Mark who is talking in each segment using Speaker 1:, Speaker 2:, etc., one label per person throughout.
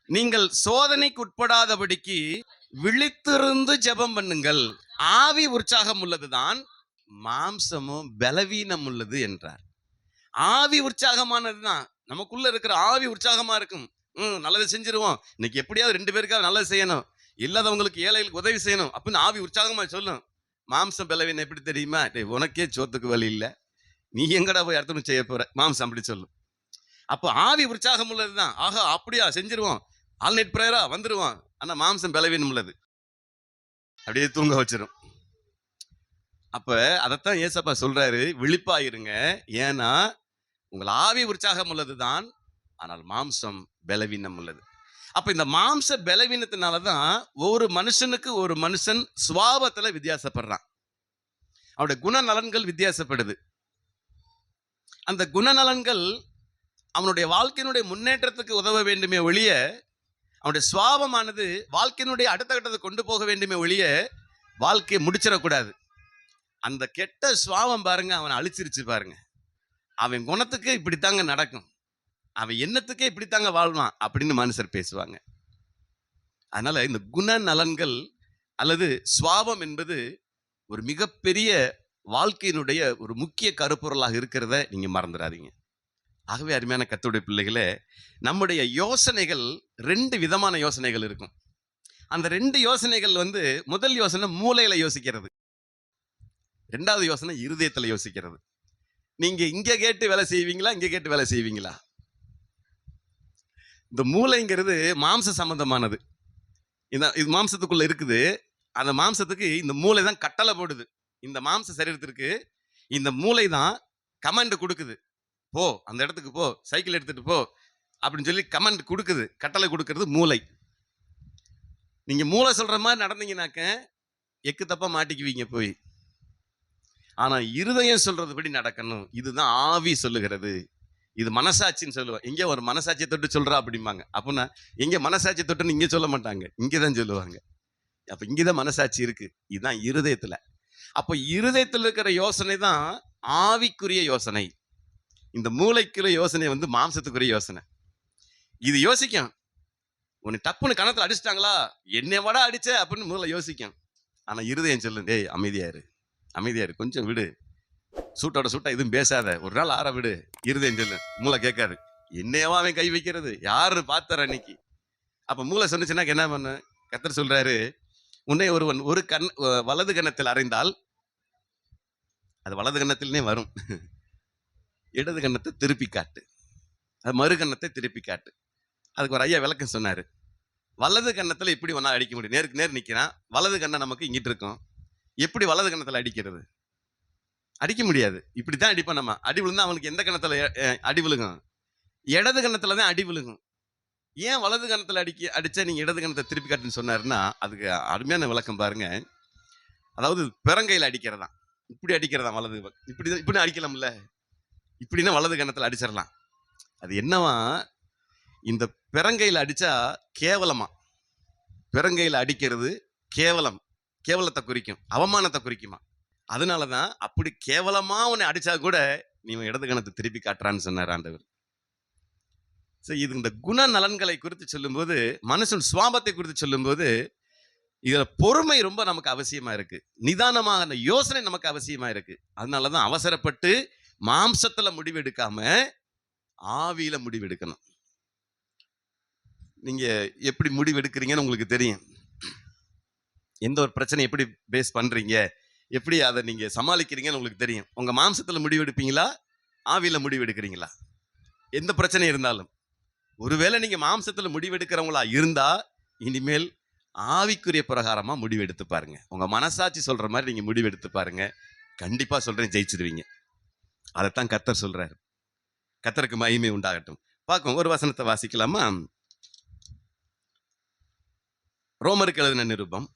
Speaker 1: நீங்கள் சோதனைக்கு உட்படாதபடிக்கு விழித்திருந்து ஜெபம் பண்ணுங்கள். ஆவி உற்சாகம் உள்ளதுதான், மாம்சமும் பலவீனம் உள்ளது என்றார். ஆவி உற்சாகமானதுதான். நமக்குள்ள இருக்கிற ஆவி உற்சாகமா இருக்கும். நல்லது செஞ்சிருவோம், இன்னைக்கு எப்படியாவது 2 பேருக்காவது நல்லது செய்யணும், இல்லாதவங்களுக்கு ஏழைகளுக்கு உதவி செய்யணும் அப்படின்னு ஆவி உற்சாகமா சொல்லும். மாம்சம் பலவீனம் எப்படி தெரியுமா? உனக்கே சோத்துக்கு வழி இல்லை, நீ எங்கடா போய் அர்த்தம் செய்ய போற, மாம்சம் அப்படி சொல்லும். அப்போ ஆவி உற்சாகம் உள்ளதுதான். ஆஹா அப்படியா செஞ்சிருவோம், ஆல் நைட் பிரேயரா வந்துருவோம். ஆனா மாம்சம் பலவீனம் உள்ளது, அப்படியே தூங்க வச்சிரும். அப்ப அதைத்தான் ஏசப்பா சொல்றாரு, விழிப்பாயிருங்க. ஏன்னா உங்கள் ஆவி உற்சாகம் உள்ளதுதான், ஆனால் மாம்சம் பலவீனம் உள்ளது. அப்ப இந்த மாம்ச பலவீனத்தினாலதான் ஒரு மனுஷனுக்கு ஒரு மனுஷன் சுவாபத்துல வித்தியாசப்படுறான். அவருடைய குணநலன்கள் வித்தியாசப்படுது. அந்த குணநலன்கள் அவனுடைய வாழ்க்கையினுடைய முன்னேற்றத்துக்கு உதவ வேண்டுமே ஒழிய, அவனுடைய சுவாபமானது வாழ்க்கையினுடைய அடுத்த கட்டத்தை கொண்டு போக வேண்டுமே ஒழிய வாழ்க்கையை முடிச்சிடக்கூடாது. அந்த கெட்ட சுவாபம் பாருங்க அவனை அழிச்சிருச்சு பாருங்க. அவன் குணத்துக்கு இப்படித்தாங்க நடக்கும், அவன் எண்ணத்துக்கே இப்படித்தாங்க வாழ்வான் அப்படின்னு மனுஷர் பேசுவாங்க. அதனால இந்த குணநலன்கள் அல்லது சுவாபம் என்பது ஒரு மிகப்பெரிய வாழ்க்கையினுடைய ஒரு முக்கிய கருப்பொருளாக இருக்கிறத நீங்க மறந்துடாதீங்க. ஆகவே அருமையான கர்த்தருடைய பிள்ளைகளே, நம்முடைய யோசனைகள் 2 விதமான யோசனைகள் இருக்கும். அந்த 2 யோசனைகள் முதல் யோசனை மூளையில யோசிக்கிறது, 2வது யோசனை இருதயத்துல யோசிக்கிறது. நீங்க இங்க கேட்டு வேலை செய்வீங்களா, இங்க கேட்டு வேலை செய்வீங்களா? இந்த மூளைங்கிறது மாம்ச சம்பந்தமானது. இது மாம்சத்துக்குள்ள இருக்குது. அந்த மாம்சத்துக்கு இந்த மூளை தான் கட்டளை போடுது. இந்த மாம்ச சரீரத்திற்கு இந்த மூளை தான் கமாண்ட் கொடுக்குது, போ அந்த இடத்துக்கு போ, சைக்கிள் எடுத்துட்டு போ அப்படின்னு சொல்லி கமாண்ட் கொடுக்குது, கட்டளை கொடுக்கறது மூளை. நீங்க மூளை சொல்ற மாதிரி நடந்தீங்கன்னாக்க எக்கு தப்பா மாட்டிக்குவீங்க போய். ஆனா இருதயம் சொல்றதுபடி நடக்கணும், இதுதான் ஆவி சொல்லுகிறது. இது மனசாட்சின்னு சொல்லுவேன். இங்க ஒரு மனசாட்சியை தொட்டு சொல்றா அப்படிம்பாங்க. அப்படின்னா எங்க மனசாட்சி தொட்டுன்னு இங்க சொல்ல மாட்டாங்க, இங்கதான் சொல்லுவாங்க. அப்ப இங்கதான் மனசாட்சி இருக்கு, இதுதான் இருதயத்துல. அப்ப இருதயத்தில் இருக்கிற யோசனை தான் ஆவிக்குரிய யோசனை. இந்த மூளைக்குரிய யோசனை மாம்சத்துக்குரிய யோசனை. இது யோசிக்கும், உன்னை டப்புன்னு கணத்துல அடிச்சிட்டாங்களா, என்னை வட அடிச்ச அப்படின்னு மூளை யோசிக்கும். ஆனா இருதயம் சொல்லு, டேய் அமைதியாரு அமைதியாரு, கொஞ்சம் விடு, சூட்டோட சூட்டா எதுவும் பேசாத, ஒரு நாள் ஆற விடு. இருதயம் சொல்லு, மூளை கேட்காது. என்னையவா அவன் கை வைக்கிறது, யாரு பார்த்தார அன்னைக்கு. அப்ப மூளை சொன்னுச்சுன்னா என்ன பண்ண? கர்த்தர் சொல்றாரு, உன்னை ஒருவன் ஒரு கண் வலது கன்னத்தில் அறைந்தால் அது வலது கன்னத்திலே வரும், இடது கன்னத்தை திருப்பி காட்டு, அது மறு கன்னத்தை திருப்பி காட்டு. அதுக்கு ஒரு ஐயா விளக்கம் சொன்னாரு. வலது கன்னத்துல இப்படி ஒன்னா அடிக்க முடியும், நேருக்கு நேர் நிக்கிறான், வலது கண்ணை நமக்கு இங்கிட்டு இருக்கும், எப்படி வலது கன்னத்துல அடிக்கிறது? அடிக்க முடியாது, இப்படித்தான் அடிப்பான். நம்ம அடி விழுந்தா அவனுக்கு எந்த கன்னத்துல அடி விழுகும்? இடது கன்னத்துல தான் அடி விழுகும். ஏன் வலது கன்னத்துல அடிச்சா நீங்க இடது கன்னத்தை திருப்பி காட்டுன்னு சொன்னாருன்னா, அதுக்கு அருமையான விளக்கம் பாருங்க. அதாவது பிறங்கையில அடிக்கிறதா, இப்படி அடிக்கிறதா, வலது இப்படி அடிக்கலாம்ல, இப்படின்னா வலது கன்னத்துல அடிச்சிடலாம். அது என்னவா, இந்த பிறங்கையில அடிச்சா கேவலமா, பிறங்கையில அடிக்கிறது கேவலம், கேவலத்தை குறிக்கும், அவமானத்தை குறிக்குமா. அதனாலதான் அப்படி கேவலமா உன்னை அடிச்சா கூட நீ இடது கணத்தை திருப்பி காட்டுறான்னு சொன்னார் ஆண்டவர். இது இந்த குணநலன்களை குறித்து சொல்லும்போது, மனுஷன் சுவாபத்தை குறித்து சொல்லும்போது, இதுல பொறுமை ரொம்ப நமக்கு அவசியமா இருக்கு, நிதானமாக அந்த யோசனை நமக்கு அவசியமா இருக்கு. அதனாலதான் அவசரப்பட்டு மாம்சத்துல முடிவு எடுக்காம ஆவியில முடிவு எடுக்கணும். நீங்க எப்படி முடிவு எடுக்கிறீங்கன்னு உங்களுக்கு தெரியும். எந்த ஒரு பிரச்சனை எப்படி பேஸ் பண்றீங்க, எப்படி அதை நீங்க சமாளிக்கிறீங்கன்னு உங்களுக்கு தெரியும். உங்க மாம்சத்துல முடிவு எடுப்பீங்களா, ஆவியில முடிவு எடுக்கிறீங்களா? எந்த பிரச்சனை இருந்தாலும், ஒருவேளை நீங்க மாம்சத்துல முடிவெடுக்கிறவங்களா இருந்தா, இனிமேல் ஆவிக்குரிய பிரகாரமா முடிவு எடுத்து பாருங்க. உங்க மனசாட்சி சொல்ற மாதிரி நீங்க முடிவு எடுத்து பாருங்க. கண்டிப்பா சொல்றேன், ஜெயிச்சிருவீங்க. அதைத்தான் கர்த்தர் சொல்றாரு. கர்த்தருக்கு மகிமை உண்டாகட்டும். பார்க்கும் ஒரு வசனத்தை வாசிக்கலாமா? ரோமருக்கு எழுதின நிருபம்,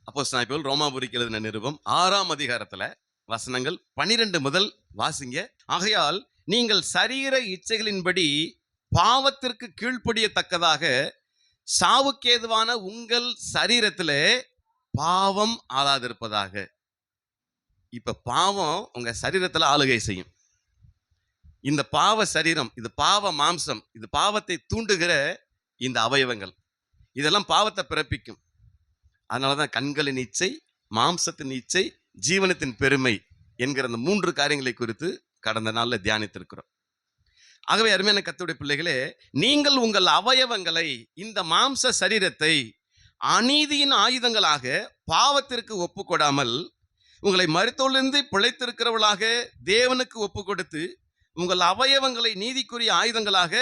Speaker 1: அப்போஸ்தலனாகிய பவுல் ரோமாபுரிக்கு எழுதின நிருபம் 6ஆம் அதிகாரத்துல வசனங்கள் 12 முதல் வாசிங்க. ஆகையால் நீங்கள் சரீர இச்சைகளின்படி பாவத்திற்கு கீழ்ப்படியத்தக்கதாக சாவுக்கேதுவான உங்கள் சரீரத்திலே பாவம் ஆளாதிருப்பதாக. இப்ப பாவம் உங்க சரீரத்துல ஆளுகை செய்யும். இந்த பாவ சரீரம், இது பாவ மாம்சம், இது பாவத்தை தூண்டுகிற இந்த அவயவங்கள், இதெல்லாம் பாவத்தை பிறப்பிக்கும். அதனாலதான் கண்களின் இச்சை, மாம்சத்தின் இச்சை, ஜீவனத்தின் பெருமை என்கிற அந்த 3 காரியங்களை குறித்து கடந்த நாள்ல தியானித்திருக்கிறோம். ஆகவே அருமையான கர்த்தருடைய பிள்ளைகளே, நீங்கள் உங்கள் அவயவங்களை, இந்த மாம்ச சரீரத்தை அநீதியின் ஆயுதங்களாக பாவத்திற்கு ஒப்பு கொடாமல், உங்களை மரித்தோரிலிருந்து பிழைத்திருக்கிறவர்களாக தேவனுக்கு ஒப்பு கொடுத்து, உங்கள் அவயவங்களை நீதிக்குரிய ஆயுதங்களாக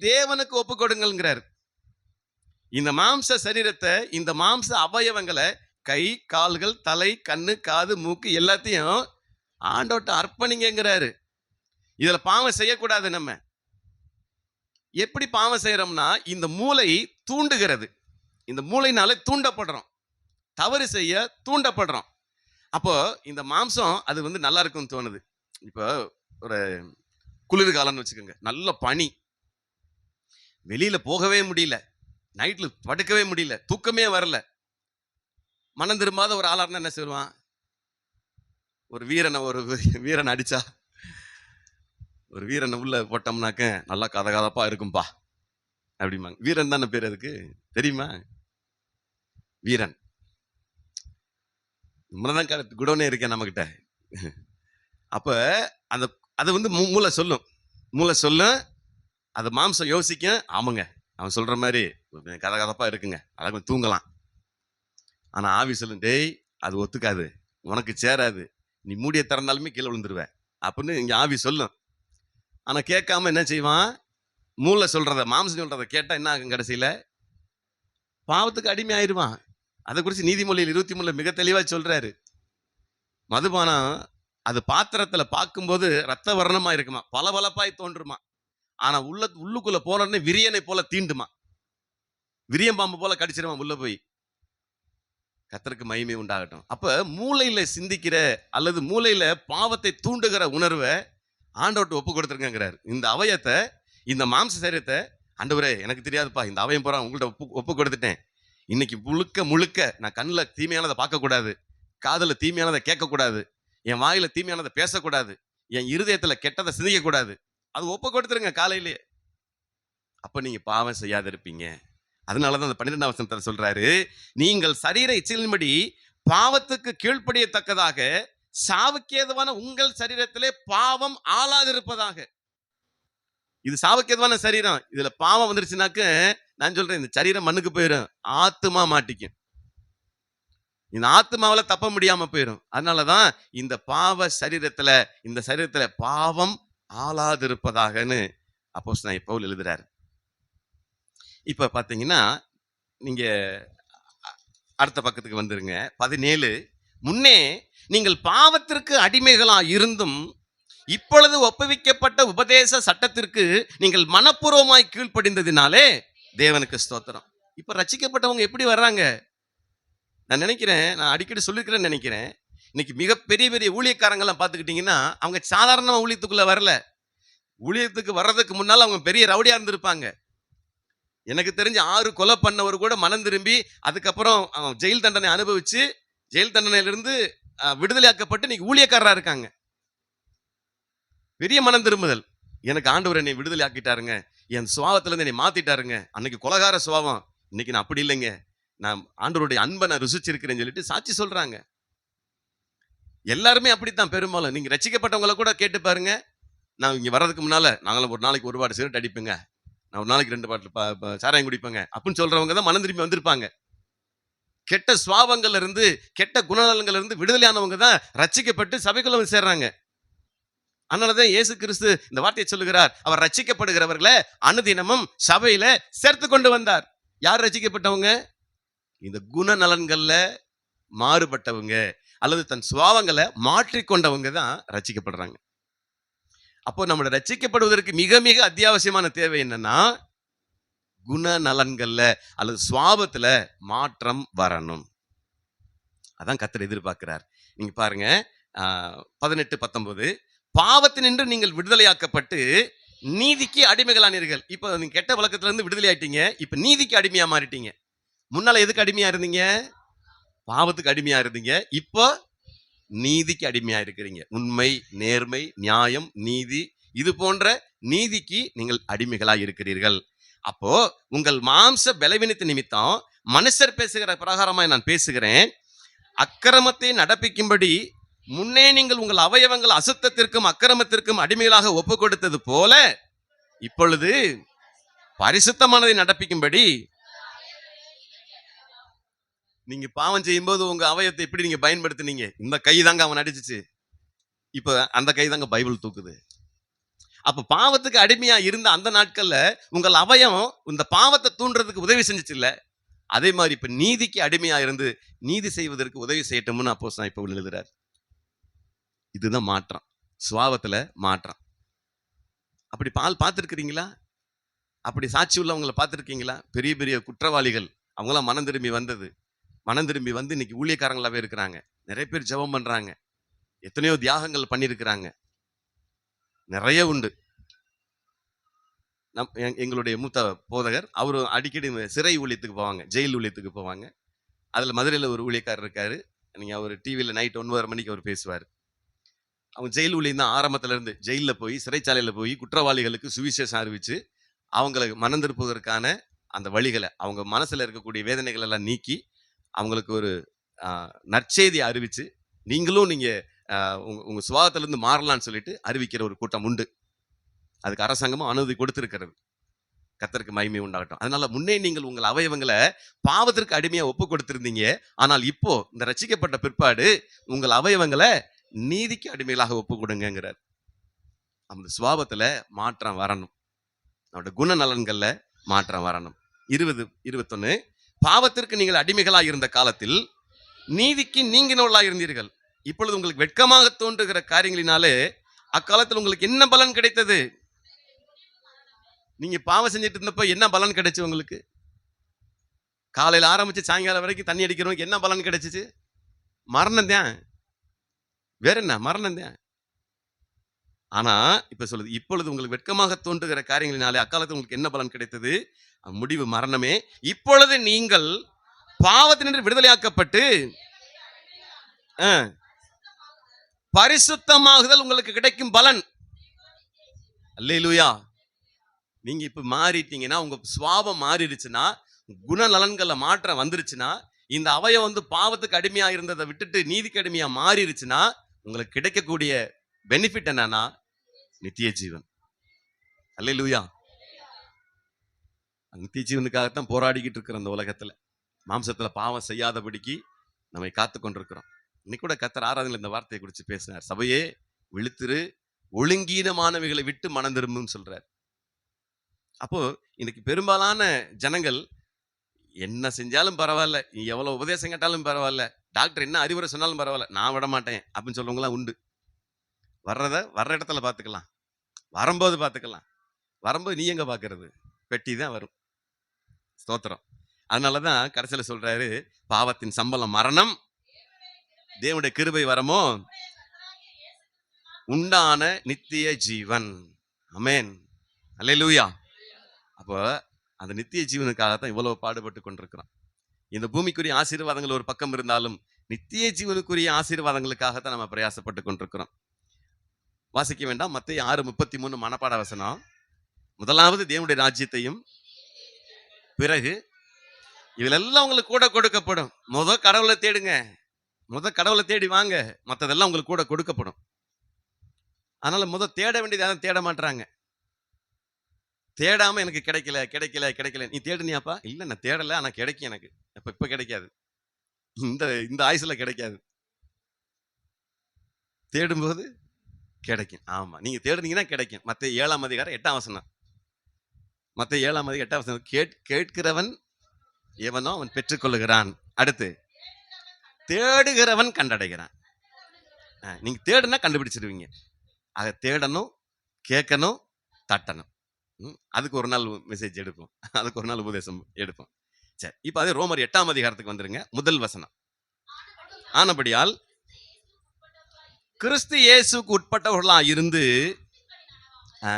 Speaker 1: தேவனுக்கு ஒப்பு கொடுங்கிறார். இந்த மாம்ச சரீரத்தை, இந்த மாம்ச அவயவங்களை, கை, கால்கள், தலை, கண்ணு, காது, மூக்கு எல்லாத்தையும் ஆண்டவர்ட்ட அர்ப்பணிங்கிறாரு. இதுல பாவம் செய்யக்கூடாது. நம்ம எப்படி பாவம் செய்யறோம்னா, இந்த மூளை தூண்டுகிறது. இந்த மூளைனால தூண்டப்படுறோம், தவறு செய்ய தூண்டப்படுறோம். அப்போ இந்த மாம்சம் அது நல்லா இருக்கும்னு தோணுது. இப்போ ஒரு குளிர்காலம்னு வச்சுக்கோங்க, நல்ல பனி, வெளியில போகவே முடியல, நைட்ல படுக்கவே முடியல, தூக்கமே வரல. மனம் திரும்பாத ஒரு ஆளா இருந்தா என்ன சொல்லுவான்? ஒரு வீரனை அடிச்சா, ஒரு வீரனை உள்ள போட்டோம்னாக்க நல்லா கதகதப்பா இருக்கும்பா அப்படிமாங்க. வீரன் தானே பேர் அதுக்கு, தெரியுமா? வீரன். நம்மதான் குடோனே இருக்கேன் நம்ம கிட்ட. அப்ப அந்த அது மூளை சொல்லும், அது மாம்சம் யோசிக்கும், ஆமாங்க அவன் சொல்ற மாதிரி கதகதப்பா இருக்குங்க, அதை தூங்கலாம். ஆனா ஆவி சொல்லும், டேய் அது ஒத்துக்காது, உனக்கு சேராது, நீ மூடிய திறந்தாலுமே கீழே விழுந்துருவ அப்படின்னு இங்க ஆவி சொல்லும். ஆனா கேட்காம என்ன செய்வான்? மூளை சொல்றத, மாம்சம் சொல்றத கேட்டா என்ன ஆகும்? கடைசியில பாவத்துக்கு அடிமை ஆயிடுவான். அதை குறித்து நீதிமொழியில் 23 மிக தெளிவா சொல்றாரு. மதுபானம் அது பாத்திரத்துல பார்க்கும்போது ரத்த வர்ணமா இருக்குமா, பளபளப்பாய் தோன்றுமா. ஆனா உள்ளுக்குள்ள போனோடனே விரியனை போல தீண்டுமா, விரியம்பாம்பு போல கடிச்சிருமா உள்ள போய். கர்த்தருக்கு மகிமை உண்டாகட்டும். அப்ப மூளையில சிந்திக்கிற அல்லது மூளையில பாவத்தை தூண்டுகிற உணர்வை ஆண்டவர்ட்ட ஒப்பு கொடுத்துருங்கிறார். இந்த அவயத்தை, இந்த மாம்ச சரீரத்தை, ஆண்டவரே எனக்கு தெரியாதுப்பா, இந்த அவயம் போறா உங்கள்கிட்ட ஒப்பு கொடுத்துட்டேன். இன்னைக்கு முழுக்க நான் கண்ணில் தீமையானதை பார்க்கக்கூடாது, காதுல தீமையானதை கேட்கக்கூடாது, என் வாயில தீமையானதை பேசக்கூடாது, என் இருதயத்துல கெட்டதை சிந்திக்கக்கூடாது. அது ஒப்பு கொடுத்துருங்க காலையிலேயே. அப்ப நீங்க பாவம் செய்யாத இருப்பீங்க. அதனாலதான் அந்த 12ஆம் வசனத்துல சொல்றாரு, நீங்கள் சரீர இச்சையின்படி பாவத்துக்கு கீழ்ப்படியத்தக்கதாக சாவுக்கேதுவான உங்கள் சரீரத்திலே பாவம் ஆளாதிருப்பதாக. இது சாவுக்கேதுவான சரீரம், இதுல பாவம் வந்துருச்சுனாக்க நான் சொல்றேன், இந்த சரீரம் மண்ணுக்கு போயிடும், ஆத்துமா மாட்டிக்கும். இந்த ஆத்துமாவில தப்ப முடியாம போயிடும். அதனாலதான் இந்த பாவ சரீரத்துல, இந்த சரீரத்துல பாவம் ஆளாதிருப்பதாகன்னு அப்போஸ்தலனாகிய பவுல் எழுதுறாரு. இப்ப பாத்தீங்கன்னா, நீங்க அடுத்த பக்கத்துக்கு வந்துருங்க. 17, முன்னே நீங்கள் பாவத்திற்கு அடிமைகளா இருந்தும் இப்பொழுது ஒப்புவிக்கப்பட்ட உபதேச சட்டத்திற்கு நீங்கள் மனப்பூர்வமாய் கீழ்ப்படிந்ததினாலே தேவனுக்கு ஸ்தோத்திரம். இப்ப ரட்சிக்கப்பட்டவங்க எப்படி வர்றாங்க? நான் நினைக்கிறேன், நான் அடிக்கடி சொல்லிருக்கிறேன்னு நினைக்கிறேன், இன்னைக்கு மிகப்பெரிய பெரிய ஊழியக்காரங்கெல்லாம் பார்த்துக்கிட்டீங்கன்னா அவங்க சாதாரண ஊழியத்துக்குள்ள வரல. ஊழியத்துக்கு வர்றதுக்கு முன்னால அவங்க பெரிய ரவுடியா இருந்திருப்பாங்க. எனக்கு தெரிஞ்சு 6 கொலை பண்ணவர் கூட மனம் திரும்பி அதுக்கப்புறம் ஜெயில் தண்டனை அனுபவிச்சு ஜெயில் தண்டனையிலிருந்து விடுதலையாக்கப்பட்டு இன்னைக்கு ஊழியக்காரரா இருக்காங்க. பெரிய மனம் திரும்புதல். எனக்கு ஆண்டவர் என்னை விடுதலை ஆக்கிட்டாருங்க, என் சுபாவத்துல இருந்து என்னை மாத்திட்டாருங்க. அன்னைக்கு கொலகார சுபாவம், இன்னைக்கு நான் அப்படி இல்லைங்க, நான் ஆண்டவருடைய அன்பை நான் ருசிச்சிருக்கிறேன்னு சொல்லிட்டு சாட்சி சொல்றாங்க. எல்லாருமே அப்படித்தான் பெரும்பாலும். நீங்க ரட்சிக்கப்பட்டவங்களை கூட கேட்டு பாருங்க, நான் இங்க வர்றதுக்கு முன்னால நாங்களும் ஒரு நாளைக்கு 1 பாட்டு சிகரெட் அடிப்பேங்க, நான் ஒரு நாளைக்கு 2 பாட்டில் சாராயம் குடிப்பேங்க அப்படின்னு சொல்றவங்க தான் மனம் திரும்பி வந்திருப்பாங்க. கெட்ட சுபாவங்கள்ல இருந்து, கெட்ட குணநலங்கள்ல இருந்து விடுதலையானவங்க தான் ரட்சிக்கப்பட்டு சபைக்குள்ள வந்து சேர்றாங்க. அதனாலதான் இயேசு கிறிஸ்து இந்த வார்த்தையை சொல்லுகிறார், அவர் ரட்சிக்கப்படுகிறவர்களை அனுதினமும் சபையில சேர்த்து கொண்டு வந்தார். யார் ரட்சிக்கப்பட்டவங்க? இந்த குணநலன்கள்ல மாறுபட்டவங்க அல்லது தன் சுபாவங்களை மாற்றிக்கொண்டவங்க தான் ரட்சிக்கப்படுறாங்க. அப்போ நம்மளோட ரட்சிக்கப்படுவதற்கு மிக மிக அத்தியாவசியமான தேவை என்னன்னா, குணநலன்கள்ல அல்லது சுபாவத்துல மாற்றம் வரணும். அதான் கர்த்தர் எதிர்பார்க்கிறார். நீங்க பாருங்க 18, 19, பாவத்தினின்று நீங்கள் விடுதலையாக்கப்பட்டு நீதிக்கு அடிமைகளானீர்கள். இப்ப நீங்க கெட்ட வழக்கத்துல இருந்து விடுதலை ஆயிட்டீங்க, இப்ப நீதிக்கு அடிமையா மாறிட்டீங்க. முன்னால எதுக்கு அடிமையா இருந்தீங்க? பாவத்துக்கு அடிமையா இருந்தீங்க. இப்போ நீதிக்கு அடிமையா இருக்கிறீங்க. உண்மை, நேர்மை, நியாயம், நீதி இது போன்ற நீதிக்கு நீங்கள் அடிமைகளாய் இருக்கிறீர்கள். அப்போ உங்கள் மாம்ச பலவீனத்து நிமித்தம் மனுஷர் பேசுகிற பிரகாரமாய் நான் பேசுகிறேன். அக்கிரமத்தை நடப்பிக்கும்படி முன்னே நீங்கள் உங்கள் அவயவங்கள் அசுத்தத்திற்கும் அக்கிரமத்திற்கும் அடிமைகளாக ஒப்பு கொடுத்தது போல இப்பொழுது பரிசுத்தமானதை நடப்பிக்கும்படி. நீங்க பாவம் செய்யும்போது உங்க அவயத்தை எப்படி நீங்க பயன்படுத்தினீங்க? இந்த கை தாங்க அவன் அடிச்சிச்சு, இப்ப அந்த கை தாங்க பைபிள் தூக்குது. அப்ப பாவத்துக்கு அடிமையா இருந்த அந்த நாட்கள்ல உங்கள் அவயம் இந்த பாவத்தை தூண்டுறதுக்கு உதவி செஞ்சுச்சு இல்ல? அதே மாதிரி இப்ப நீதிக்கு அடிமையா இருந்து நீதி செய்வதற்கு உதவி செய்யட்டும்னு அப்போஸ்தலன் பவுல் எழுதுறார். இதுதான் மாற்றம், சுபாவத்துல மாற்றம். அப்படி பார்த்திருக்கிறீங்களா? அப்படி சாட்சி உள்ளவங்களை பார்த்திருக்கீங்களா? பெரிய பெரிய குற்றவாளிகள் அவங்களாம் மனம் திரும்பி வந்து இன்னைக்கு ஊழியக்காரங்களாவே இருக்கிறாங்க. நிறைய பேர் ஜெபம் பண்றாங்க, எத்தனையோ தியாகங்கள் பண்ணியிருக்கிறாங்க, நிறைய உண்டு. எங்களுடைய மூத்த போதகர் அவரு அடிக்கடி சிறை ஊழியத்துக்கு போவாங்க, ஜெயில் ஊழியத்துக்கு போவாங்க. அதுல மதுரையில ஒரு ஊழியக்காரர் இருக்காரு. நீங்க அவர் டிவியில நைட் 9:30 மணிக்கு அவர் பேசுவார். அவங்க ஜெயில் ஊழியம் தான் ஆரம்பத்துல இருந்து. ஜெயில போய் சிறைச்சாலையில போய் குற்றவாளிகளுக்கு சுவிசேஷம் அறிவிச்சு அவங்களுக்கு மனம் திருப்புவதற்கான அந்த வழிகளை, அவங்க மனசுல இருக்கக்கூடிய வேதனைகள் எல்லாம் நீக்கி அவங்களுக்கு ஒரு நற்செய்தி அறிவிச்சு நீங்க உங்க சுபாவத்திலிருந்து மாறலாம்னு சொல்லிட்டு அறிவிக்கிற ஒரு கூட்டம் உண்டு. அதுக்கு அரசாங்கமும் அனுமதி கொடுத்திருக்கிறது. கர்த்தருக்கு மகிமை உண்டாகட்டும். அதனால முன்னே நீங்கள் உங்கள் அவயவங்களை பாவத்திற்கு அடிமையா ஒப்பு கொடுத்திருந்தீங்க. ஆனால் இப்போ இந்த ரட்சிக்கப்பட்ட பிற்பாடு உங்கள் அவயவங்களை நீதிக்கு அடிமைகளாக ஒப்பு கொடுங்கிறார். அந்த சுபாவத்துல மாற்றம் வரணும், நம்முடைய குணநலன்கள்ல மாற்றம் வரணும். 20:21 பாவத்திற்கு நீங்கள் அடிமைகளாக இருந்த காலத்தில் நீதிக்கு நீங்கினவர்களாக இருந்தீர்கள். இப்பொழுது உங்களுக்கு வெட்கமாக தோன்றுகிற காரியங்களினாலே அக்காலத்தில் உங்களுக்கு என்ன பலன் கிடைத்தது? நீங்க பாவம் செஞ்சுட்டு இருந்தப்ப என்ன பலன் கிடைச்சு உங்களுக்கு? காலையில ஆரம்பிச்சு சாயங்காலம் வரைக்கும் தண்ணி அடிக்கிறவங்களுக்கு என்ன பலன் கிடைச்சிச்சு? மரணம் தான். வேற என்ன? மரணம் தான். ஆனா இப்ப சொல்லுது, இப்பொழுது உங்களுக்கு வெட்கமாக தோன்றுகிற காரியங்களினாலே அக்காலத்தில் உங்களுக்கு என்ன பலன் கிடைத்தது? முடிவு மரணமே. இப்பொழுது நீங்கள் பாவத்தினின்று விடுதலையாக்கப்பட்டு பரிசுத்தமாகுதல் உங்களுக்கு கிடைக்கும் பலன். அல்லேலூயா. நீங்க இப்ப மாறிட்டீங்கன்னா, உங்க சுபாவம் மாறிடுச்சுன்னா, குணநலன்கள்ல மாற்றம் வந்துருச்சுன்னா, இந்த அவயம் பாவத்துக்கு அடிமையா இருந்ததை விட்டுட்டு நீதிக்கு அடிமையா மாறிடுச்சுன்னா, உங்களுக்கு கிடைக்கக்கூடிய பெனிஃபிட் என்னன்னா நித்திய ஜீவன். அல்லேலூயா. நித்திய ஜீவனுக்காகத்தான் போராடிக்கிட்டு இருக்கிற அந்த உலகத்துல மாம்சத்துல பாவம் செய்யாதபடிக்கு நம்மை காத்து கொண்டிருக்கிறோம். இன்னைக்கு கூட கர்த்தர் ஆராதனையில் இந்த வார்த்தையை குறித்து பேசினார். சபையே விழித்திரு, ஒழுங்கீனமானவைகளை விட்டு மனம் திரும்புன்னு சொல்றார். அப்போ இன்னைக்கு பெரும்பாலான ஜனங்கள் என்ன செஞ்சாலும் பரவாயில்ல, நீ எவ்வளவு உபதேசம் கேட்டாலும் பரவாயில்ல, டாக்டர் என்ன அறிவுரை சொன்னாலும் பரவாயில்ல, நான் விட மாட்டேன் அப்படின்னு சொல்றவங்களாம் உண்டு. வர்ற இடத்துல பார்த்துக்கலாம், வரும்போது பார்த்துக்கலாம். வரும்போது நீ எங்க பார்க்கறது? பெட்டி தான் வரும். ஸ்தோத்திரம். அதனாலதான் கடைசியில சொல்றாரு, பாவத்தின் சம்பளம் மரணம், தேவனுடைய கிருபை வரமோ உண்டான நித்திய ஜீவன். ஆமென். அல்லேலூயா. அப்போ அந்த நித்திய ஜீவனுக்காகத்தான் இவ்வளவு பாடுபட்டு கொண்டிருக்கிறோம். இந்த பூமிக்குரிய ஆசீர்வாதங்கள் ஒரு பக்கம் இருந்தாலும் நித்திய ஜீவனுக்குரிய ஆசீர்வாதங்களுக்காகத்தான் நம்ம பிரயாசப்பட்டு கொண்டிருக்கிறோம். வாசிக்க வேண்டாம், மத்தேயு 6:33 மனப்பாட வசனம். முதலாவது தேவனுடைய ராஜ்யத்தையும் பிறகு இவளெல்லாம் உங்களுக்கு கூட கொடுக்கப்படும். கடவுளை தேடுங்க, கடவுளை தேடி வாங்க, மற்றதெல்லாம் உங்களுக்கு கூட கொடுக்கப்படும். அதனால தேட வேண்டியது யாரும் தேட மாட்டாங்க. தேடாம எனக்கு கிடைக்கல. நீ தேடுனியாப்பா? இல்ல நான் தேடல, ஆனா கிடைக்கும் எனக்கு. இப்ப கிடைக்காது, இந்த ஆயுசுல கிடைக்காது. தேடும்போது கிடைக்கும். ஆமா, நீங்க தேடுனீங்கன்னா கிடைக்கும். மத்தேயு 7:8 மத்தேயு 7:8 கேட்கிறவன் எவனோ அவன் பெற்றுக்கொள்ளுகிறான். அடுத்து தேடுகிறவன் கண்டடைகிறான். நீங்க தேடுனா கண்டுபிடிச்சிருவீங்க. அதை தேடணும், கேட்கணும், தட்டணும். அதுக்கு ஒரு நாள் மெசேஜ் எடுப்போம், அதுக்கு ஒரு நாள் உபதேசம் எடுப்போம். சரி, இப்ப அதே ரோமர் 8 வந்துருங்க. முதல் வசனம். ஆனபடியால் கிறிஸ்து இயேசுக்கு உட்பட்டவர்களா இருந்து,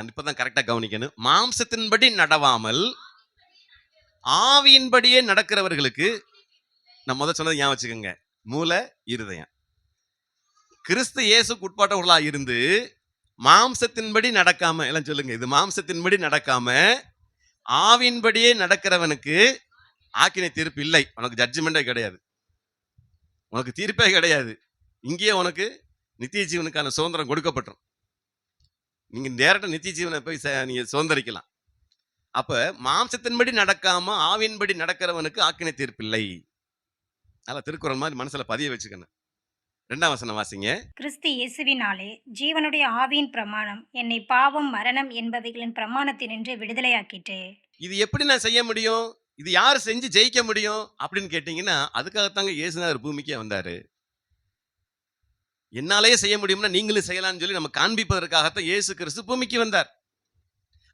Speaker 1: இப்பதான் கரெக்டா கவனிக்கணும், மாம்சத்தின்படி நடவாமல் ஆவியின்படியே நடக்கிறவர்களுக்கு, நான் முதல் சொன்னது ஞாபகம் வச்சுக்கோங்க, மூல இருதயம். கிறிஸ்து இயேசுக்கு உட்பட்டவர்களா இருந்து மாம்சத்தின்படி நடக்காம எல்லாம் சொல்லுங்க, இது மாம்சத்தின்படி நடக்காம ஆவின்படியே நடக்கிறவனுக்கு ஆக்கினை தீர்ப்பு இல்லை. உனக்கு ஜட்ஜ்மெண்டே கிடையாது, உனக்கு தீர்ப்பே கிடையாது. இங்கேயே உனக்கு நித்திய ஜீவனுக்கான சுதந்திரம் கொடுக்கப்பட்டோம். நீங்க நேரட்ட நித்திய ஜீவனை போய் நீங்க சுதந்திரிக்கலாம். அப்ப மாம்சத்தின்படி நடக்காம ஆவின்படி நடக்கிறவனுக்கு ஆக்கினை தீர்ப்பு இல்லை. அதனால திருக்குறள் மாதிரி மனசுல பதிய வச்சுக்கணும். 2ஆம் வசனம் வாசிங்க.
Speaker 2: கிறிஸ்து இயேசுவினாலே ஜீவனுடைய ஆவியின் பிரமாணம் என்னை பாவம் மரணம் என்பவைகளின் பிரமாணத்தினின்று விடுதலையாக்கிட்டு.
Speaker 1: இது எப்படி நான் செய்ய முடியும், இது யார் செஞ்சு ஜெயிக்க முடியும் அப்படின்னு கேட்டீங்கன்னா, அதுக்காகத்தாங்க இயேசுநாதர் பூமிக்கே வந்தாரு. என்னாலேயே செய்ய முடியும்னா நீங்களும் செய்யலாம்னு சொல்லி நம்ம காண்பிப்பதற்காகத்தான் இயேசு கிறிஸ்து பூமிக்கு வந்தார்.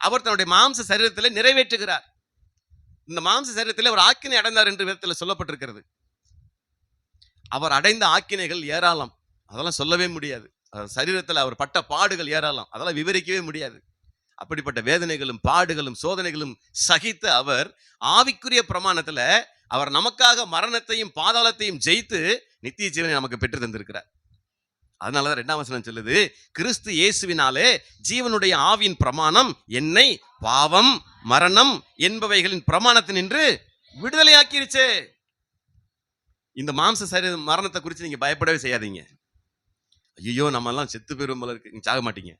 Speaker 1: அவர் தன்னுடைய மாம்ச சரீரத்தில் நிறைவேற்றுகிறார். இந்த மாம்ச சரீரத்தில் அவர் ஆக்கினை அடைந்தார் என்று வேதத்தில் சொல்லப்பட்டிருக்கிறது. அவர் அடைந்த ஆக்கினைகள் ஏராளம், அதெல்லாம் சொல்லவே முடியாது. சரீரத்தில் அவர் பட்ட பாடுகள் ஏராளம், அதெல்லாம் விவரிக்கவே முடியாது. அப்படிப்பட்ட வேதனைகளும் பாடுகளும் சோதனைகளும் சகித்த அவர் ஆவிக்குரிய பிரமாணத்துல அவர் நமக்காக மரணத்தையும் பாதாளத்தையும் ஜெயித்து நித்திய ஜீவனை நமக்கு பெற்று தந்திருக்கிறார். அதனாலதான் 2ஆம் வசனம் சொல்லுது, கிறிஸ்து இயேசுவினாலே ஜீவனுடைய ஆவியின் பிரமாணம் என்னை பாவம் மரணம் என்பவைகளின் பிரமாணத்தினின்று விடுதலையாக்கிருச்சு. இந்த மாம்ச சரீர மரணத்தை குறித்து நீங்க பயப்படவே செய்யாதீங்க. ஐயோ நம்ம எல்லாம் செத்து போயிரும் போல இருக்கு, நீங்க சாக மாட்டீங்க.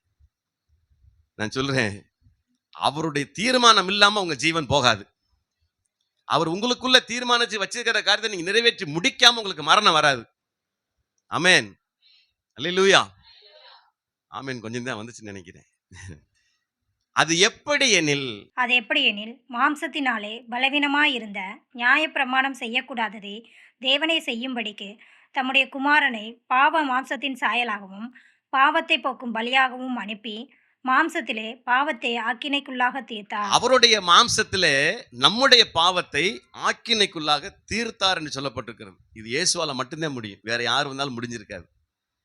Speaker 1: நான் சொல்றேன், அவருடைய தீர்மானம் இல்லாம உங்க ஜீவன் போகாது. அவர் உங்களுக்குள்ள தீர்மானிச்சு வச்சிருக்கிற காரியத்தை நீங்க நிறைவேற்றி முடிக்காம உங்களுக்கு மரணம் வராது. ஆமென், அல்லேலூயா, ஆமென். கொஞ்சம் தான் வந்துச்சுன்னு நினைக்கிறேன். அது எப்படி
Speaker 2: எனில் மாம்சத்தினாலே பலவீனமாயிருந்த நியாயப்பிரமாணம் செய்யக்கூடாததை தேவனை செய்யும்படிக்கு தம்முடைய குமாரனை பாவ மாம்சத்தின் சாயலாகவும் பாவத்தை போக்கும் பலியாகவும் அனுப்பி மாம்சத்திலே பாவத்தை ஆக்கினைக்குள்ளாக தீர்த்தார்.
Speaker 1: அவருடைய மாம்சத்திலே நம்முடைய பாவத்தை ஆக்கினைக்குள்ளாக தீர்த்தார் என்று சொல்லப்பட்டிருக்கிறது. இது இயேசுவால மட்டும்தான் முடியும், வேற யார் வந்தாலும் முடிஞ்சிருக்காது.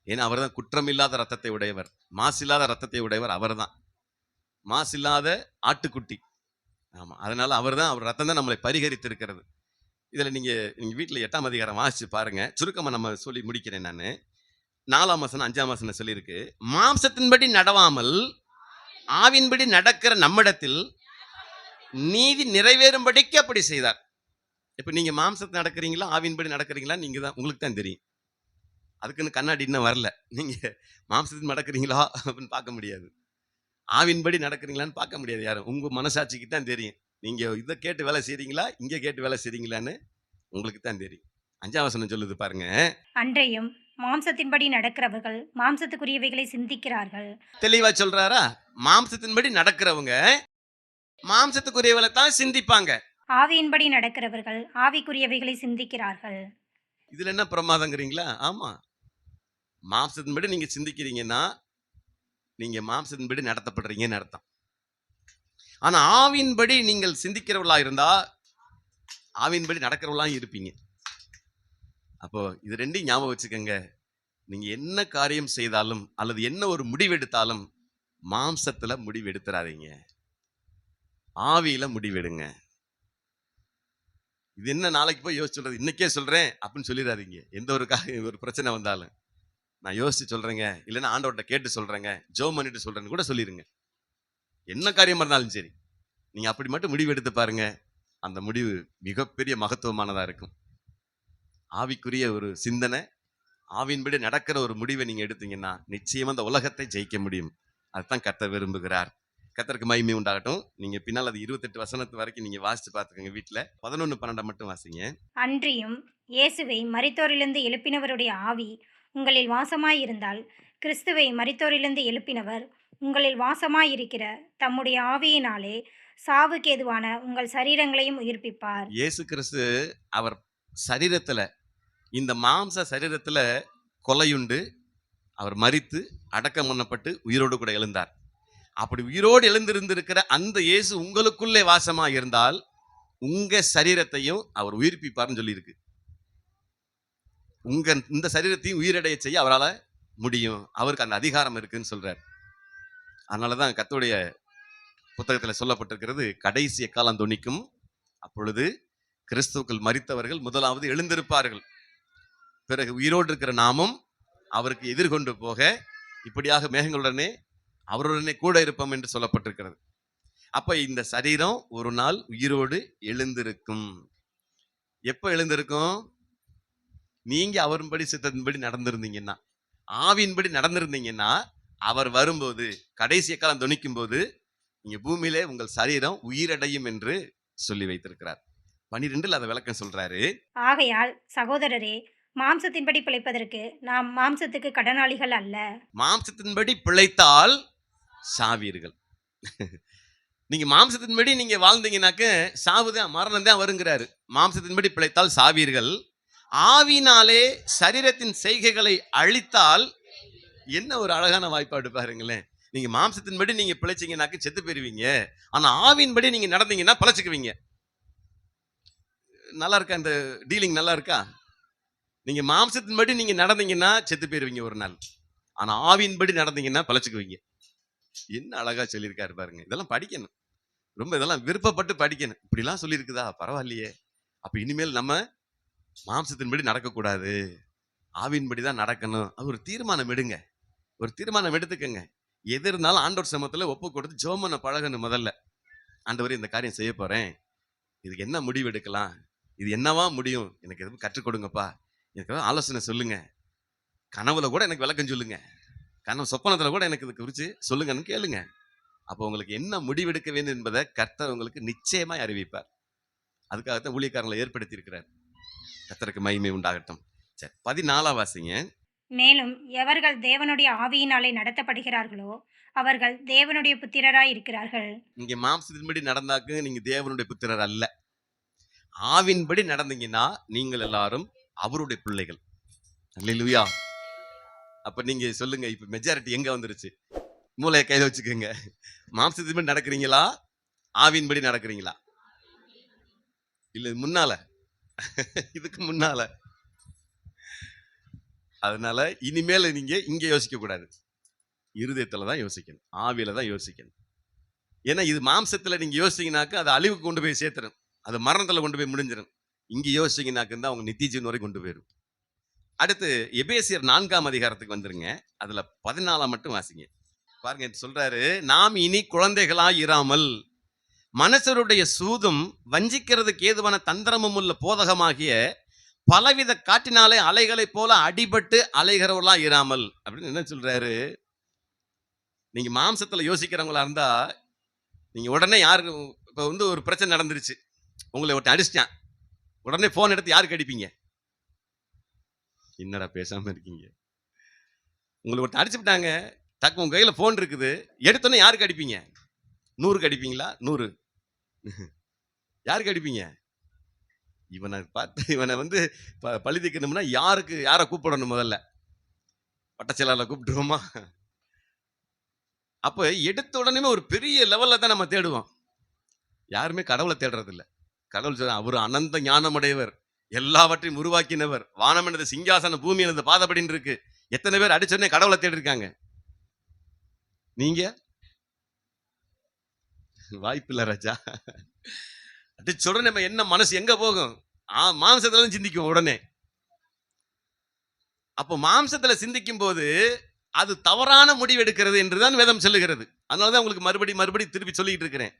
Speaker 1: ஏன்னா அவர் தான் குற்றமில்லாத ரத்தத்தை உடையவர், மாசில்லாத ரத்தத்தை உடையவர். அவர் தான் மாசில்லாத ஆட்டுக்குட்டி. ஆமா, அதனால அவர் ரத்தம் தான் நம்மளை பரிகரித்திருக்கிறது. இதுல நீங்க வீட்டுல 8ஆம் அதிகாரம் வாசிச்சு பாருங்க. சுருக்கமா நம்ம சொல்லி முடிக்கிறேன். நான் 4ஆம் வசனம் 5ஆம் வசனம் சொல்லியிருக்கு, மாம்சத்தின்படி நடவாமல் ஆவின்படி நடக்கிற நம்மிடத்தில் நீதி நிறைவேறும்படிக்கு அப்படி செய்தார். இப்ப நீங்க மாம்சத்தை நடக்கிறீங்களா ஆவின்படி நடக்கிறீங்களா நீங்க தான், உங்களுக்கு தான் தெரியும். அதுக்குன்னு கண்ணாடி இன்னும் வரல. நீங்க மாம்சத்தின் நடக்கிறீங்களா அப்படின்னு பார்க்க முடியாது, ஆவின்படி நடக்கிறீங்களான்னு பார்க்க முடியாது யாரும். உங்க மனசாட்சிக்கு தான் தெரியும். நீங்க இதை கேட்டு வேலை செய்றீங்களா இங்க கேட்டு வேலை செய்றீங்களான்னு உங்களுக்கு தான் தெரியும். 5ஆம் வசனம் சொல்லுது பாருங்க,
Speaker 2: அன்றையும் மாம்சத்தின்படி நடக்கிறவர்கள் மாம்சத்துக்குரியவைகளை சிந்திக்கிறார்கள்.
Speaker 1: தெளிவா சொல்றாரா? மாம்சத்தின்படி நடக்கிறவங்க மாம்சத்துக்குரியவளை தான் சிந்திப்பாங்க.
Speaker 2: ஆவியின்படி நடக்கிறவர்கள் ஆவிக்குரியவைகளை சிந்திக்கிறார்கள்.
Speaker 1: இதுல என்ன பிரமாதங்கிறீங்களா? ஆமா, மாம்சத்தின்படி நீங்க சிந்திக்கிறீங்கன்னா நீங்க மாம்சத்தின்படி நடத்தப்படுறீங்கன்னு அர்த்தம். ஆனா ஆவியின்படி நீங்கள் சிந்திக்கிறவர்களா இருந்தா ஆவியின்படி நடக்கிறவர்களா இருப்பீங்க. அப்போ இது ரெண்டையும் ஞாபகம் வச்சுக்கோங்க. நீங்க என்ன காரியம் செய்தாலும் அல்லது என்ன ஒரு முடிவெடுத்தாலும் மாம்சத்துல முடிவு எடுத்துறாதீங்க, ஆவியில முடிவெடுங்க. இது என்ன நாளைக்கு போய் யோசிச்சு சொல்றது, இன்னைக்கே சொல்றேன் அப்படின்னு சொல்லிடாதீங்க. எந்த ஒரு ஒரு பிரச்சனை வந்தாலும் நான் யோசிச்சு சொல்றேங்க, இல்லைன்னா ஆண்டவர்கிட்ட கேட்டு சொல்றேங்க, ஜெபம் பண்ணிட்டு சொல்றேன்னு கூட சொல்லிருங்க. என்ன காரியமா இருந்தாலும் சரி, நீங்க அப்படி மட்டும் முடிவு எடுத்து பாருங்க. அந்த முடிவு மிகப்பெரிய மகத்துவமானதா இருக்கும். ஆவிக்குரிய ஒரு சிந்தனை, ஆவியின்படி நடக்கிற ஒரு முடிவை நீங்க எடுத்தீங்கன்னா நிச்சயமா அந்த உலகத்தை ஜெயிக்க முடியும். அதுதான் கர்த்தர் விரும்புகிறார். கர்த்தருக்கு மகிமை உண்டாகட்டும். நீங்க பின்னால் அது 28 வசனத்து வரைக்கும் நீங்க வாசிச்சு பார்த்துக்கோங்க. வீட்டுல 11, 12 மட்டும் வாசிங்க.
Speaker 2: அன்றியும் இயேசுவை மரித்தோரிலிருந்து எழுப்பினவருடைய ஆவி உங்களில் வாசமாயிருந்தால் கிறிஸ்துவை மரித்தோரிலிருந்து எழுப்பினவர் உங்களில் வாசமாயிருக்கிற தம்முடைய ஆவியினாலே சாவுக்கு ஏதுவான உங்கள் சரீரங்களையும் உயிர்ப்பிப்பார்.
Speaker 1: இயேசு கிறிஸ்து அவர் சரீரத்துல, இந்த மாம்ச சரீரத்துல கொலையுண்டு அவர் மரித்து அடக்கம் பண்ணப்பட்டு உயிரோடு கூட எழுந்தார். அப்படி உயிரோடு எழுந்திருந்திருக்கிற அந்த இயேசு உங்களுக்குள்ளே வாசமா இருந்தால் உங்க சரீரத்தையும் அவர் உயிர்ப்பிப்பார்னு சொல்லியிருக்கு. உங்க இந்த சரீரத்தையும் உயிரடைய செய்ய அவரால் முடியும், அவருக்கு அந்த அதிகாரம் இருக்குன்னு சொல்றார். அதனாலதான் கர்த்தருடைய புத்தகத்தில் சொல்லப்பட்டிருக்கிறது, கடைசி காலம் தொனிக்கும், அப்பொழுது கிறிஸ்துவுக்குள் மரித்தவர்கள் முதலாவது எழுந்திருப்பார்கள், பிறகு உயிரோடு இருக்கிற நாமும் அவருக்கு எதிர்கொண்டு போக இப்படியாக மேகங்களுடனே அவருடனே கூட இருப்போம் என்று சொல்லப்பட்டிருக்கிறது. அப்ப இந்த சரீரம் ஒரு நாள் உயிரோடு எழுந்திருக்கும். எப்ப எழுந்திருக்கும்? நீங்க அவரும்படி சித்தத்தின்படி நடந்திருந்தீங்கன்னா, ஆவியின்படி நடந்திருந்தீங்கன்னா, அவர் வரும்போது கடைசி காலம் தொனிக்கும் போது நீங்க பூமியிலே உங்கள் சரீரம் உயிரடையும் என்று சொல்லி வைத்திருக்கிறார். 12 அதை விளக்கம் சொல்றாரு.
Speaker 2: ஆகையால் சகோதரரே, மாம்சத்தின்படி பிழைப்பதற்கு நாம் மாம்சத்துக்கு கடனாளிகள் அல்ல.
Speaker 1: மாம்சத்தின்படி பிழைத்தால் சாவீர்கள். நீங்க மாம்சத்தின்படி நீங்க வாழ்ந்தீங்கன்னாக்க சாவுதான், மரணம் தான் வருங்கிறாரு. மாம்சத்தின்படி பிழைத்தால் சாவீர்கள். ஆவினாலே சரீரத்தின் செய்கைகளை அழித்தால், என்ன ஒரு அழகான வாய்ப்பாடு பாருங்களேன். நீங்க மாம்சத்தின்படி நீங்க பிழைச்சீங்கன்னாக்க செத்து போயிருவீங்க. ஆனா ஆவியின்படி நீங்க நடந்தீங்கன்னா பிழைச்சுக்குவீங்க. நல்லா இருக்கா இந்த டீலிங்? நல்லா இருக்கா? நீங்க மாம்சத்தின்படி நீங்க நடந்தீங்கன்னா செத்து போயிருவீங்க ஒரு நாள். ஆனா ஆவியின்படி நடந்தீங்கன்னா பிழைச்சுக்குவீங்க. என்ன அழகா சொல்லியிருக்காரு பாருங்க. இதெல்லாம் படிக்கணும். ரொம்ப இதெல்லாம் விருப்பப்பட்டு படிக்கணும். இப்படிலாம் சொல்லியிருக்குதா? பரவாயில்லையே. அப்ப இனிமேல் நம்ம மாம்சத்தின்படி நடக்கக்கூடாது, ஆவியின்படி தான் நடக்கணும். அது ஒரு தீர்மானம் எடுங்க. ஒரு தீர்மானம் எடுத்துக்கங்க. எது இருந்தாலும் ஆண்டவர் சமூகத்துல ஒப்பு கொடுத்து ஜெபம் பண்ண பழகணும் முதல்ல. ஆண்டவரே, இந்த காரியம் செய்ய போறேன். இதுக்கு என்ன முடிவு எடுக்கலாம்? இது என்னவா முடியும்? எனக்கு எதுவும் கற்றுக் கொடுங்கப்பா. எனக்கு ஏதாவது ஆலோசனை சொல்லுங்க. கனவுல கூட எனக்கு விளக்கம் சொல்லுங்க. கனவு சொப்பனத்துல கூட எனக்கு இது குறித்து சொல்லுங்கன்னு கேளுங்க. அப்போ உங்களுக்கு என்ன முடிவெடுக்க வேண்டும் என்பதை கர்த்தர் உங்களுக்கு நிச்சயமாய் அறிவிப்பார். அதுக்காகத்தான் ஊழியக்காரங்களை ஏற்படுத்தி இருக்கிறார். கர்த்தருக்கு மகிமை உண்டாகட்டும். சரி, 14 வாசிங்க.
Speaker 2: மேலும் எவர்கள் தேவனுடைய ஆவியினாலே நடத்தப்படுகிறார்களோ அவர்கள் தேவனுடைய புத்திரராய் இருக்கிறார்கள்.
Speaker 1: இங்க மாம்சத்தின்படி நடந்தாக்க நீங்க தேவனுடைய புத்திரர் அல்ல. ஆவின்படி நடந்தீங்கன்னா நீங்கள் எல்லாரும் அவருடைய பிள்ளைகள். அல்லேலூயா. அப்ப நீங்க சொல்லுங்க, இப்ப மெஜாரிட்டி எங்க வந்துருச்சு? மூளையை கையில வச்சுக்கோங்க. மாம்சத்தின்படி நடக்கிறீங்களா, ஆவியின்படி நடக்கிறீங்களா? இல்ல முன்னால, இதுக்கு முன்னால. அதனால இனிமேல நீங்க இங்க யோசிக்க கூடாது. இருதயத்துல தான் யோசிக்கணும், ஆவியில தான் யோசிக்கணும். ஏன்னா இது மாம்சத்துல நீங்க யோசிச்சீங்கன்னாக்க அது அழிவுக்கு கொண்டு போய் சேர்த்துரும், அது மரணத்துல கொண்டு போய் முடிஞ்சிடும். இங்க யோசிச்சீங்கன்னாக்க தான் அவங்க நித்திய ஜீவன் வரை கொண்டு போயிடும். அடுத்து எபேசியர் 4ஆம் அதிகாரத்துக்கு வந்துருங்க. அதுல 14 மட்டும் வாசிங்க. பாருங்க, சொல்றாரு, நாம் இனி குழந்தைகளாய் இராமல் மனுஷருடைய சூதும் வஞ்சிக்கிறதுக்கு ஏதுவான தந்திரமும் உள்ள போதகமாகிய பலவித காற்றினாலே அலைகளைப் போல அடிபட்டு அலைகிறவர்களா இராமல். அப்படின்னு என்ன சொல்றாரு? நீங்க மாம்சத்துல யோசிக்கிறவங்களா இருந்தா நீங்க உடனே யாருக்கு, இப்ப வந்து ஒரு பிரச்சனை நடந்துருச்சு, உங்களை ஒருத்தன் அடிச்சிட்டான், உடனே போன் எடுத்து யாருக்கு அடிப்பீங்க? என்னடா பேசாம இருக்கீங்க? உங்களை ஒருத்தன் அடிச்சு விட்டாங்க, டக்கு உங்க கையில போன் இருக்குது, எடுத்தோன்னே யாருக்கு அடிப்பீங்க? 100க்கு அடிப்பீங்களா? 100 யாருக்கு அடிப்பீங்க? இவனை பார்த்து இவனை வந்து பழி தீர்க்கணும்னா யாரை கூப்பிடணும்? முதல்ல பட்டச்செயலாளரை கூப்பிட்டுருவோமா? அப்ப எடுத்த உடனே ஒரு பெரிய லெவல்ல தான் நம்ம தேடுவோம். யாருமே கடவுளை தேடுறது இல்ல. கடவுள் சொல்ற, அவர் அனந்த ஞானமுடையவர், எல்லாவற்றையும் உருவாக்கினவர், வானம் எனது சிங்காசன, பூமி எனது பாதப்படின்னு இருக்கு. எத்தனை பேர் அடிச்சோடனே கடவுளை தேடி இருக்காங்க? நீங்க வாய்ப்பு இல்ல ராஜா. அடிச்ச உடனே நம்ம என்ன மனசு எங்க போகும்? மாம்சத்துல சிந்திக்கும் உடனே. அப்போ மாம்சத்துல சிந்திக்கும் போது அது தவறான முடிவு எடுக்கிறது என்றுதான் வேதம் சொல்லுகிறது. அதனாலதான் உங்களுக்கு மறுபடி திருப்பி சொல்லிட்டு இருக்கிறேன்.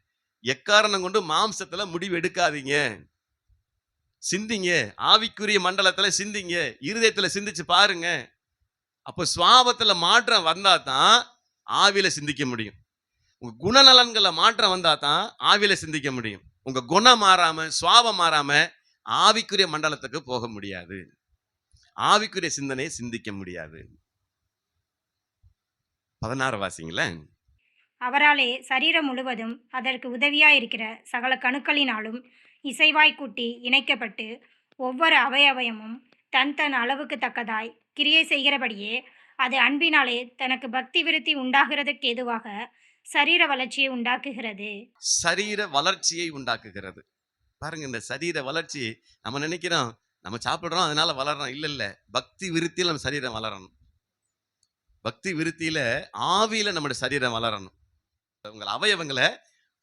Speaker 1: எக்காரணம் கொண்டு மாம்சத்துல முடிவு எடுக்காதீங்க. சிந்திங்க, ஆவிக்குரிய மண்டலத்துல சிந்திங்க, இருதயத்துல சிந்திச்சு பாருங்க. அப்போ சுவாபத்துல மாற்றம் வந்தா தான் ஆவியில சிந்திக்க முடியும். உங்க குணநலன்களை மாற்றம் வந்தா தான் ஆவியில சிந்திக்க முடியும். உங்க குணம் மாறாம, சுவாபம் மாறாம ஆவிக்குரிய மண்டலத்துக்கு போக முடியாது. ஆவிக்குரிய சிந்தனையை சிந்திக்க முடியாது. 16 வாசிங்களேன்.
Speaker 2: அவராலே சரீரம் முழுவதும் அதற்கு உதவியாயிருக்கிற சகல கணுக்களினாலும் இசைவாய் கூட்டி இணைக்கப்பட்டு ஒவ்வொரு அவயவமும் தன் தன் அளவுக்கு தக்கதாய் கிரியை செய்கிறபடியே அது அன்பினாலே தனக்கு பக்தி விருத்தி உண்டாகிறதுக்கு ஏதுவாக சரீர வளர்ச்சியை உண்டாக்குகிறது.
Speaker 1: சரீர வளர்ச்சியை உண்டாக்குகிறது. பாருங்க, இந்த சரீர வளர்ச்சி நம்ம நினைக்கிறோம் நம்ம சாப்பிடுறோம் அதனால வளர்றோம். இல்ல இல்ல, பக்தி விருத்தியில நம்ம சரீரம் வளரணும். பக்தி விருத்தியில ஆவியில நம்முடைய சரீரம் வளரணும். உங்கள் அவயவங்களை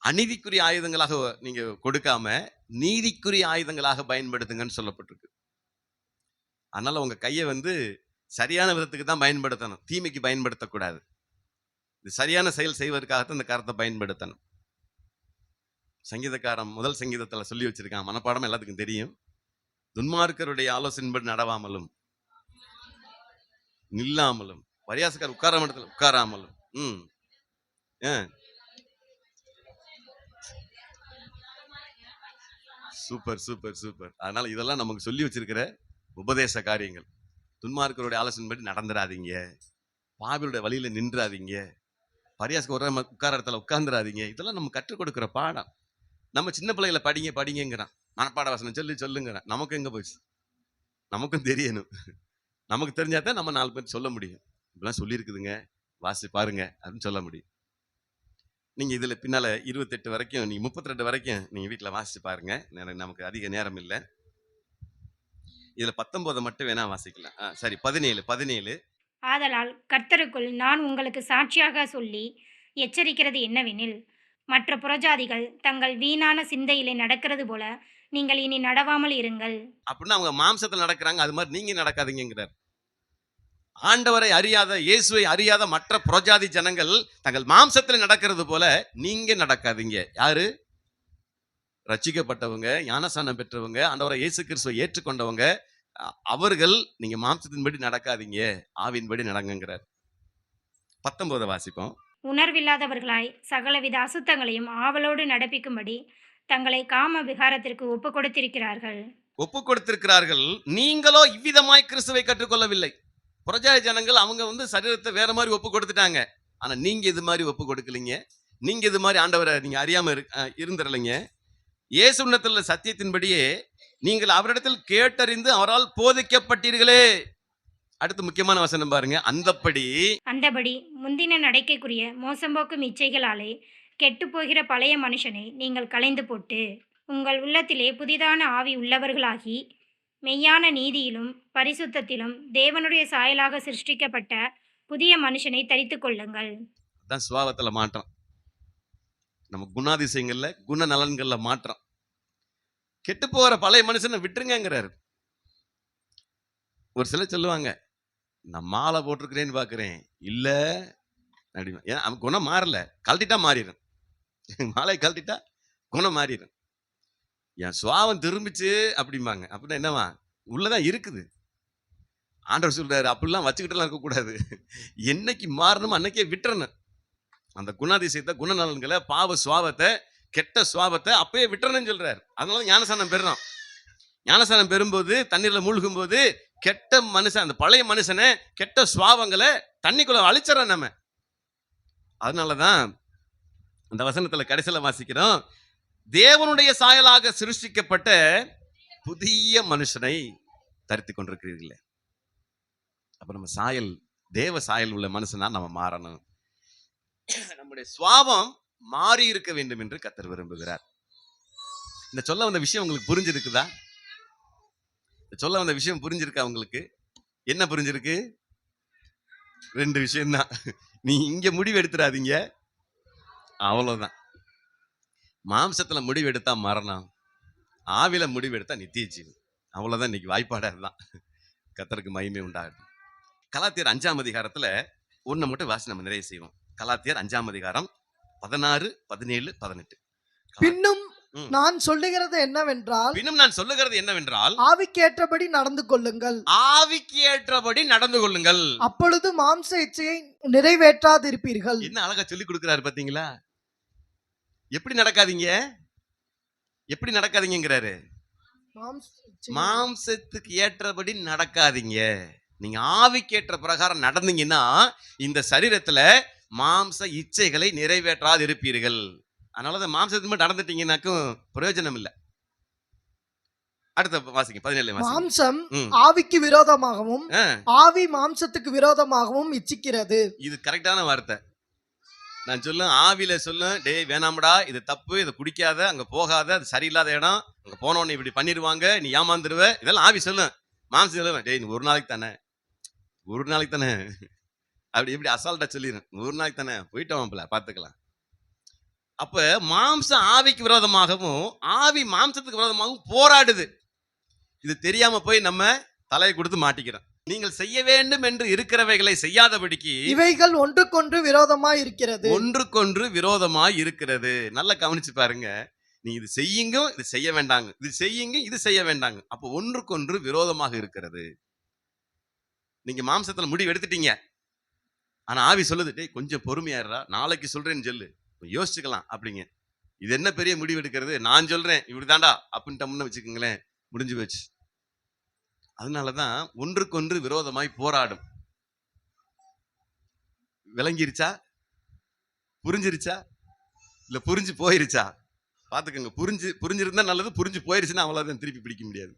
Speaker 1: அநீதிக்குரிய ஆயுதங்களாக நீங்க கொடுக்காம நீதிக்குரிய ஆயுதங்களாக பயன்படுத்துங்கன்னு சொல்லப்பட்டிருக்கு. அதனால உங்க கையை வந்து சரியான விதத்துக்கு தான் பயன்படுத்தணும், தீமைக்கு பயன்படுத்தக்கூடாது. இது சரியான செயல் செய்வதற்காகத்தான் இந்த கரத்தை பயன்படுத்தணும். சங்கீதக்காரன் முதல் சங்கீதத்துல சொல்லி வச்சிருக்கான், மனப்பாடம் எல்லாத்துக்கும் தெரியும். துன்மார்க்கருடைய ஆலோசனைப்படி நடவாமலும் நில்லாமலும், பரியாசக்கார் உட்கார இடத்துல உட்காராமலும். Super super super. அதனால இதெல்லாம் நமக்கு சொல்லி வச்சிருக்கிற உபதேச காரியங்கள். துன்மார்க்கருடைய ஆலோசனைப்படி நடந்துடாதீங்க, பாவியுடைய வழியில நின்றாதீங்க, பரியாசக்கு ஒரு உட்கார இடத்துல உட்கார்ந்துடாதீங்க. இதெல்லாம் நம்ம கற்றுக் கொடுக்கிற பாடம். நம்ம சின்ன பிள்ளைகளை படிங்கிறான், மனப்பாட வசனம் சொல்லுங்கிறான். நமக்கு எங்க போச்சு? நமக்கும் தெரியணும். நமக்கு தெரிஞ்சாதான் நம்ம 4 பேர் சொல்ல முடியும். இப்பெல்லாம் சொல்லியிருக்குதுங்க, வாசி பாருங்க அப்படின்னு சொல்ல முடியும். நீங்க இதுல பின்னால 28 வரைக்கும், நீங்க 32 வரைக்கும் நீங்க வீட்டுல வாசிச்சு பாருங்க. நமக்கு அதிக நேரம் இல்லை. இதுல 19 மட்டும் வேணா வாசிக்கலாம். சரி, 17.
Speaker 2: ஆதலால் கர்த்தருக்குள் நான் உங்களுக்கு சாட்சியாக சொல்லி எச்சரிக்கிறது என்னவெனில், மற்ற புறஜாதிகள் தங்கள் வீணான சிந்தையிலே நடக்கிறது போல நீங்கள் இனி நடவாமல் இருங்கள்.
Speaker 1: அப்படின்னா அவங்க மாம்சத்துல நடக்கிறாங்க, அது மாதிரி நீங்க நடக்காதீங்கிறார். ஆண்டவரை அறியாத, இயேசுவை அறியாத மற்ற புறஜாதி ஜனங்கள் தங்கள் மாம்சத்தில் நடக்கிறது போல நீங்க நடக்காதீங்க. யாரு? ரட்சிக்கப்பட்டவங்க, ஞானஸ்நானம் பெற்றவங்க, ஆண்டவரை இயேசு கிறிஸ்துவை ஏற்றுக்கொண்டவங்க, அவர்கள் நீங்க மாம்சத்தின்படி நடக்காதீங்க, ஆவின்படி நடங்கிறார். 19 வாசிப்போம்.
Speaker 2: உணர்வில்லாதவர்களாய் சகலவித அசுத்தங்களையும் ஆவலோடு நடப்பிக்கும்படி தங்களை காம விகாரத்திற்கு ஒப்பு
Speaker 1: கொடுத்திருக்கிறார்கள். நீங்களோ இவ்விதமாய் கிறிஸ்துவை கற்றுக்கொள்ளவில்லை. புறஜாதி ஜனங்கள் அவங்க சரீரத்தை வேற மாதிரி ஒப்பு கொடுத்துட்டாங்க. ஆனா நீங்க இது மாதிரி ஒப்பு கொடுக்கலீங்க. நீங்க இது மாதிரி ஆண்டவரை நீங்க அறியாம இருந்துடலைங்க. இயேசுவிடத்தில் சத்தியத்தின்படியே நீங்கள் அவரிடத்தில் கேட்டறிந்து அவரால் போதிக்கப்பட்டீர்களே. அடுத்து முக்கியமான வசனம் பாருங்க.
Speaker 2: அந்தபடி முந்தின நடக்கைக்குரிய மோசம்போக்கும் இச்சைகளாலே கெட்டு போகிற பழைய மனுஷனை நீங்கள் களைந்து போட்டு உங்கள் உள்ளத்திலே புதிதான ஆவி உள்ளவர்களாகி மெய்யான நீதியிலும் பரிசுத்தத்திலும் தேவனுடைய சாயலாக சிருஷ்டிக்கப்பட்ட புதிய மனுஷனை தரித்து கொள்ளுங்கள்.
Speaker 1: அதான் சுபாவத்துல மாற்றம். நம்ம குணாதிசயங்கள்ல, குண நலன்கள்ல மாற்றம். கெட்டு போகிற பழைய மனுஷனை விட்டுருங்கிறாரு. ஒரு சிலர் சொல்லுவாங்க, நான் மாலை போட்டிருக்கிறேன்னு பாக்குறேன், இல்ல அப்படிமா. ஏன்னா அவன் குணம் மாறல, கழட்டிட்டா மாறிடும். மாலை கழட்டிட்டா குணம் மாறிடும். என் சுவாவம் திரும்பிச்சு அப்படிம்பாங்க. அப்படின்னா என்னவா? உள்ளதான் இருக்குது. ஆண்டவர் சொல்றாரு, அப்படிலாம் வச்சுக்கிட்டுலாம் இருக்கக்கூடாது. என்னைக்கு மாறணுமோ அன்னைக்கே விட்டுறணும். அந்த குணாதிசயத்தை, குணநலன்களை, பாவ சுவாவத்தை, கெட்ட சுவாவத்தை அப்பயே விட்டுறணும்னு சொல்றாரு. அதனால ஞானஸ்நானம் பெறணும். ஞானஸ்நானம் பெறும்போது, தண்ணீர்ல மூழ்கும் போது கெட்ட மனுஷன், அந்த பழைய மனுஷனை, கெட்ட சுவாவங்களை தண்ணிக்குள்ள அழிச்சிடறோம் நம்ம. அதனாலதான் அந்த வசனத்துல கடைசியில வாசிக்கிறோம், தேவனுடைய சாயலாக சிருஷ்டிக்கப்பட்ட புதிய மனுஷனை தரித்து கொண்டிருக்கிறீர்களே. அப்ப நம்ம சாயல், தேவ சாயல் உள்ள மனுஷனா நம்ம மாறணும். நம்முடைய சுவாவம் மாறி இருக்க வேண்டும் என்று கர்த்தர் விரும்புகிறார். இந்த சொல்ல வந்த விஷயம் உங்களுக்கு புரிஞ்சிருக்குதா? சொல்ல வந்த விஷயம் புரிஞ்சிருக்கா உங்களுக்கு? என்ன புரிஞ்சிருக்கு? 2 விஷயம்தான். நீ இங்க முடிவு எடுத்துடாதீங்க, அவ்வளவுதான். மாம்சத்துல முடிவு எடுத்தா மரணம், ஆவில முடிவு எடுத்தா நித்திய ஜீவன். அவ்வளவுதான். இன்னைக்கு வாய்ப்பாடா தான். கர்த்தருக்கு மகிமை உண்டாகட்டும். கலாத்தியர் 5ஆம் அதிகாரத்துல ஒண்ணு மட்டும் வாசி நம்ம நிறைய செய்வோம். கலாத்தியர் 5ஆம் அதிகாரம் 16, 17, 18.
Speaker 3: பின்னும் நான் சொல்லுகிறது என்னவென்றால் ஆவிக்கேற்றபடி நடந்து கொள்ளுங்கள். அப்பொழுது மாம்ச இச்சையை நிறைவேற்றாதிருப்பீர்கள்.
Speaker 1: என்ன அழகா சொல்லி கொடுக்கிறாரு பாத்தீங்களா? எப்படி நடக்காதீங்கிறாரு. மாம்சத்துக்கு ஏற்றபடி நடக்காதீங்க. நீங்க ஆவிக்கேற்ற பிரகாரம் நடந்தீங்கன்னா இந்த சரீரத்துல மாம்ச இச்சைகளை நிறைவேற்றாது இருப்பீர்கள். அதனாலதான் மாம்சத்துக்கு நடந்துட்டீங்கன்னாக்கும் பிரயோஜனம் இல்லை. அடுத்த வாசிங்க, 17.
Speaker 3: மாம்சம் ஆவிக்கு விரோதமாகவும் ஆவி மாம்சத்துக்கு விரோதமாகவும் இச்சிக்கிறது.
Speaker 1: இது கரெக்டான வார்த்தை. நான் சொல்லும், ஆவில சொல்லும், டேய் வேணாம்டா, இது தப்பு, இதை குடிக்காத, அங்க போகாத, அது சரியில்லாத இடம், அங்க போனோன்னு இப்படி பண்ணிடுவாங்க, நீ ஏமாந்துருவ, இதெல்லாம் ஆவி சொல்லும். மாம்சம் சொல்லுவேன், டேய் ஒரு நாளைக்கு தானே அப்படி இப்படி அசால்ட்டா சொல்லிடுறேன். ஒரு நாளைக்கு தானே, போயிட்டோம்ல, பார்த்துக்கலாம். அப்ப மாம்சம் ஆவிக்கு விரோதமாகவும் ஆவி மாம்சத்துக்கு விரோதமாகவும் போராடுது. இது தெரியாம போய் நம்ம தலையை கொடுத்து மாட்டிக்கிறோம். நீங்கள் செய்ய வேண்டும் என்று இருக்கிறவைகளை செய்யாதபடிக்கு
Speaker 3: இவைகள் ஒன்றுக்கொன்று விரோதமாய் இருக்கிறது.
Speaker 1: ஒன்றுக்கொன்று விரோதமாய் இருக்கிறது. நல்லா கவனிச்சு பாருங்க. நீ இது செய்யுங்க, இது செய்ய வேண்டாங்க, இது செய்யுங்க, இது செய்ய வேண்டாங்க. அப்போ ஒன்றுக்கொன்று விரோதமாக இருக்கிறது. நீங்க மாம்சத்துல முடிவு எடுத்துட்டீங்க, ஆனா ஆவி சொல்லுது, டேய் கொஞ்சம் பொறுமையாடுறா, நாளைக்கு சொல்றேன்னு சொல்லு, யோசிச்சுக்கலாம் அப்படிங்க. இது என்ன பெரிய முடிவு எடுக்கிறது, நான் சொல்றேன் இப்படிதான்டா அப்படின்ட்டோம்னு வச்சுக்கோங்களேன், முடிஞ்சு போச்சு. அதனாலதான் ஒன்றுக்கொன்று விரோதமாய் போராடும். விளங்கிருச்சா? புரிஞ்சிருச்சா? இல்ல புரிஞ்சு போயிருச்சா? பாத்துக்கோங்க. புரிஞ்சிருந்தா நல்லது, புரிஞ்சு போயிருச்சுன்னா அவ்வளவுதான், திருப்பி பிடிக்க முடியாது.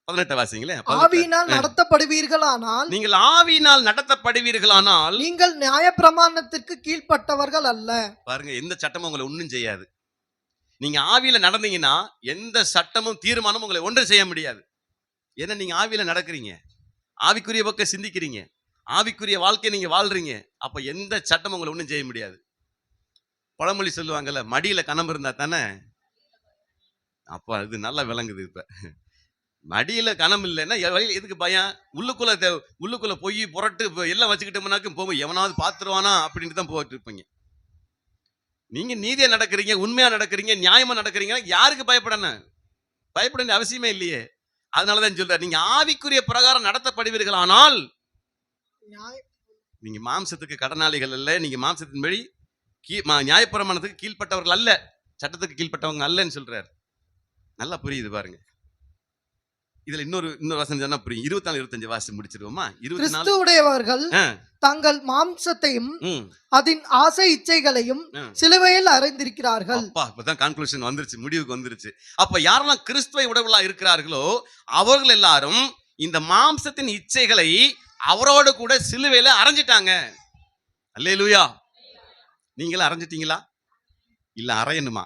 Speaker 1: 18 வாசிங்களேன்.
Speaker 3: ஆவியினால் நடத்தப்படுவீர்களானால்
Speaker 1: நீங்கள் ஆவியினால் நடத்தப்படுவீர்களானால்
Speaker 3: நீங்கள் நியாயப்பிரமாணத்திற்கு கீழ்ப்பட்டவர்கள் அல்ல.
Speaker 1: பாருங்க, எந்த சட்டமும் உங்களை ஒண்ணும் செய்யாது. நீங்க ஆவியில நடந்தீங்கன்னா எந்த சட்டமும் தீர்மானமும் உங்களை ஒன்றும் செய்ய முடியாது. ஏன்னா நீங்க ஆவியில நடக்கிறீங்க, ஆவிக்குரிய பக்கம் சிந்திக்கிறீங்க, ஆவிக்குரிய வாழ்க்கையை நீங்க வாழ்றீங்க. அப்ப எந்த சட்டமும் உங்களை ஒன்றும் செய்ய முடியாது. பழமொழி சொல்லுவாங்கல்ல, மடியில கனம் இருந்தா தானே. அப்ப அது நல்லா விளங்குது. இப்ப மடியில கனம் இல்லைன்னா எதுக்கு பயம்? உள்ளுக்குள்ள போய் புரட்டு எல்லாம் வச்சுக்கிட்டோம்னாக்கும் போகும், எவனாவது பாத்துருவானா அப்படின்ட்டு தான் போயிட்டு இருப்பீங்க. நீங்க நீதியா நடக்கிறீங்க, உண்மையா நடக்கிறீங்க, நியாயமா நடக்கிறீங்க, யாருக்கு பயப்படணும்? பயப்பட வேண்டிய அவசியமே இல்லையே. அதனாலதான் சொல்ற, நீங்க ஆவிக்குரிய பிரகாரம் நடத்தப்படுவீர்களானால் நீங்க மாம்சத்துக்கு கடனாளிகள் அல்ல. நீங்க மாம்சத்தின்படி நியாயப்பிரமாணத்துக்கு கீழ்ப்பட்டவர்கள் அல்ல, சட்டத்துக்கு கீழ்ப்பட்டவங்க அல்லன்னு சொல்றாரு. நல்லா புரியுது பாருங்க. இதுல இன்னொரு வசனம் சொன்னா புரியும். 24 25 வாசி முடிச்சிருவோமா? 24.
Speaker 3: கிறிஸ்துவுடையவர்கள் தங்கள் மாம்சத்தையும் அதன் ஆசை இச்சைகளையும் சிலுவையில் அறைந்திருக்கிறார்கள்.
Speaker 1: அப்பா, இப்பதான் கன்க்ளூஷன் வந்துருச்சு, முடிவுக்கு வந்துருச்சு. அப்ப யாரெல்லாம் கிறிஸ்துவை உடவுகளா இருக்கிறார்களோ அவர்கள் எல்லாரும் இந்த மாம்சத்தின் இச்சைகளை அவரோடு கூட சிலுவையில அறைஞ்சிட்டாங்க. அல்லேலூயா. நீங்களும் அறைஞ்சிட்டீங்களா? இல்ல அறையணுமா?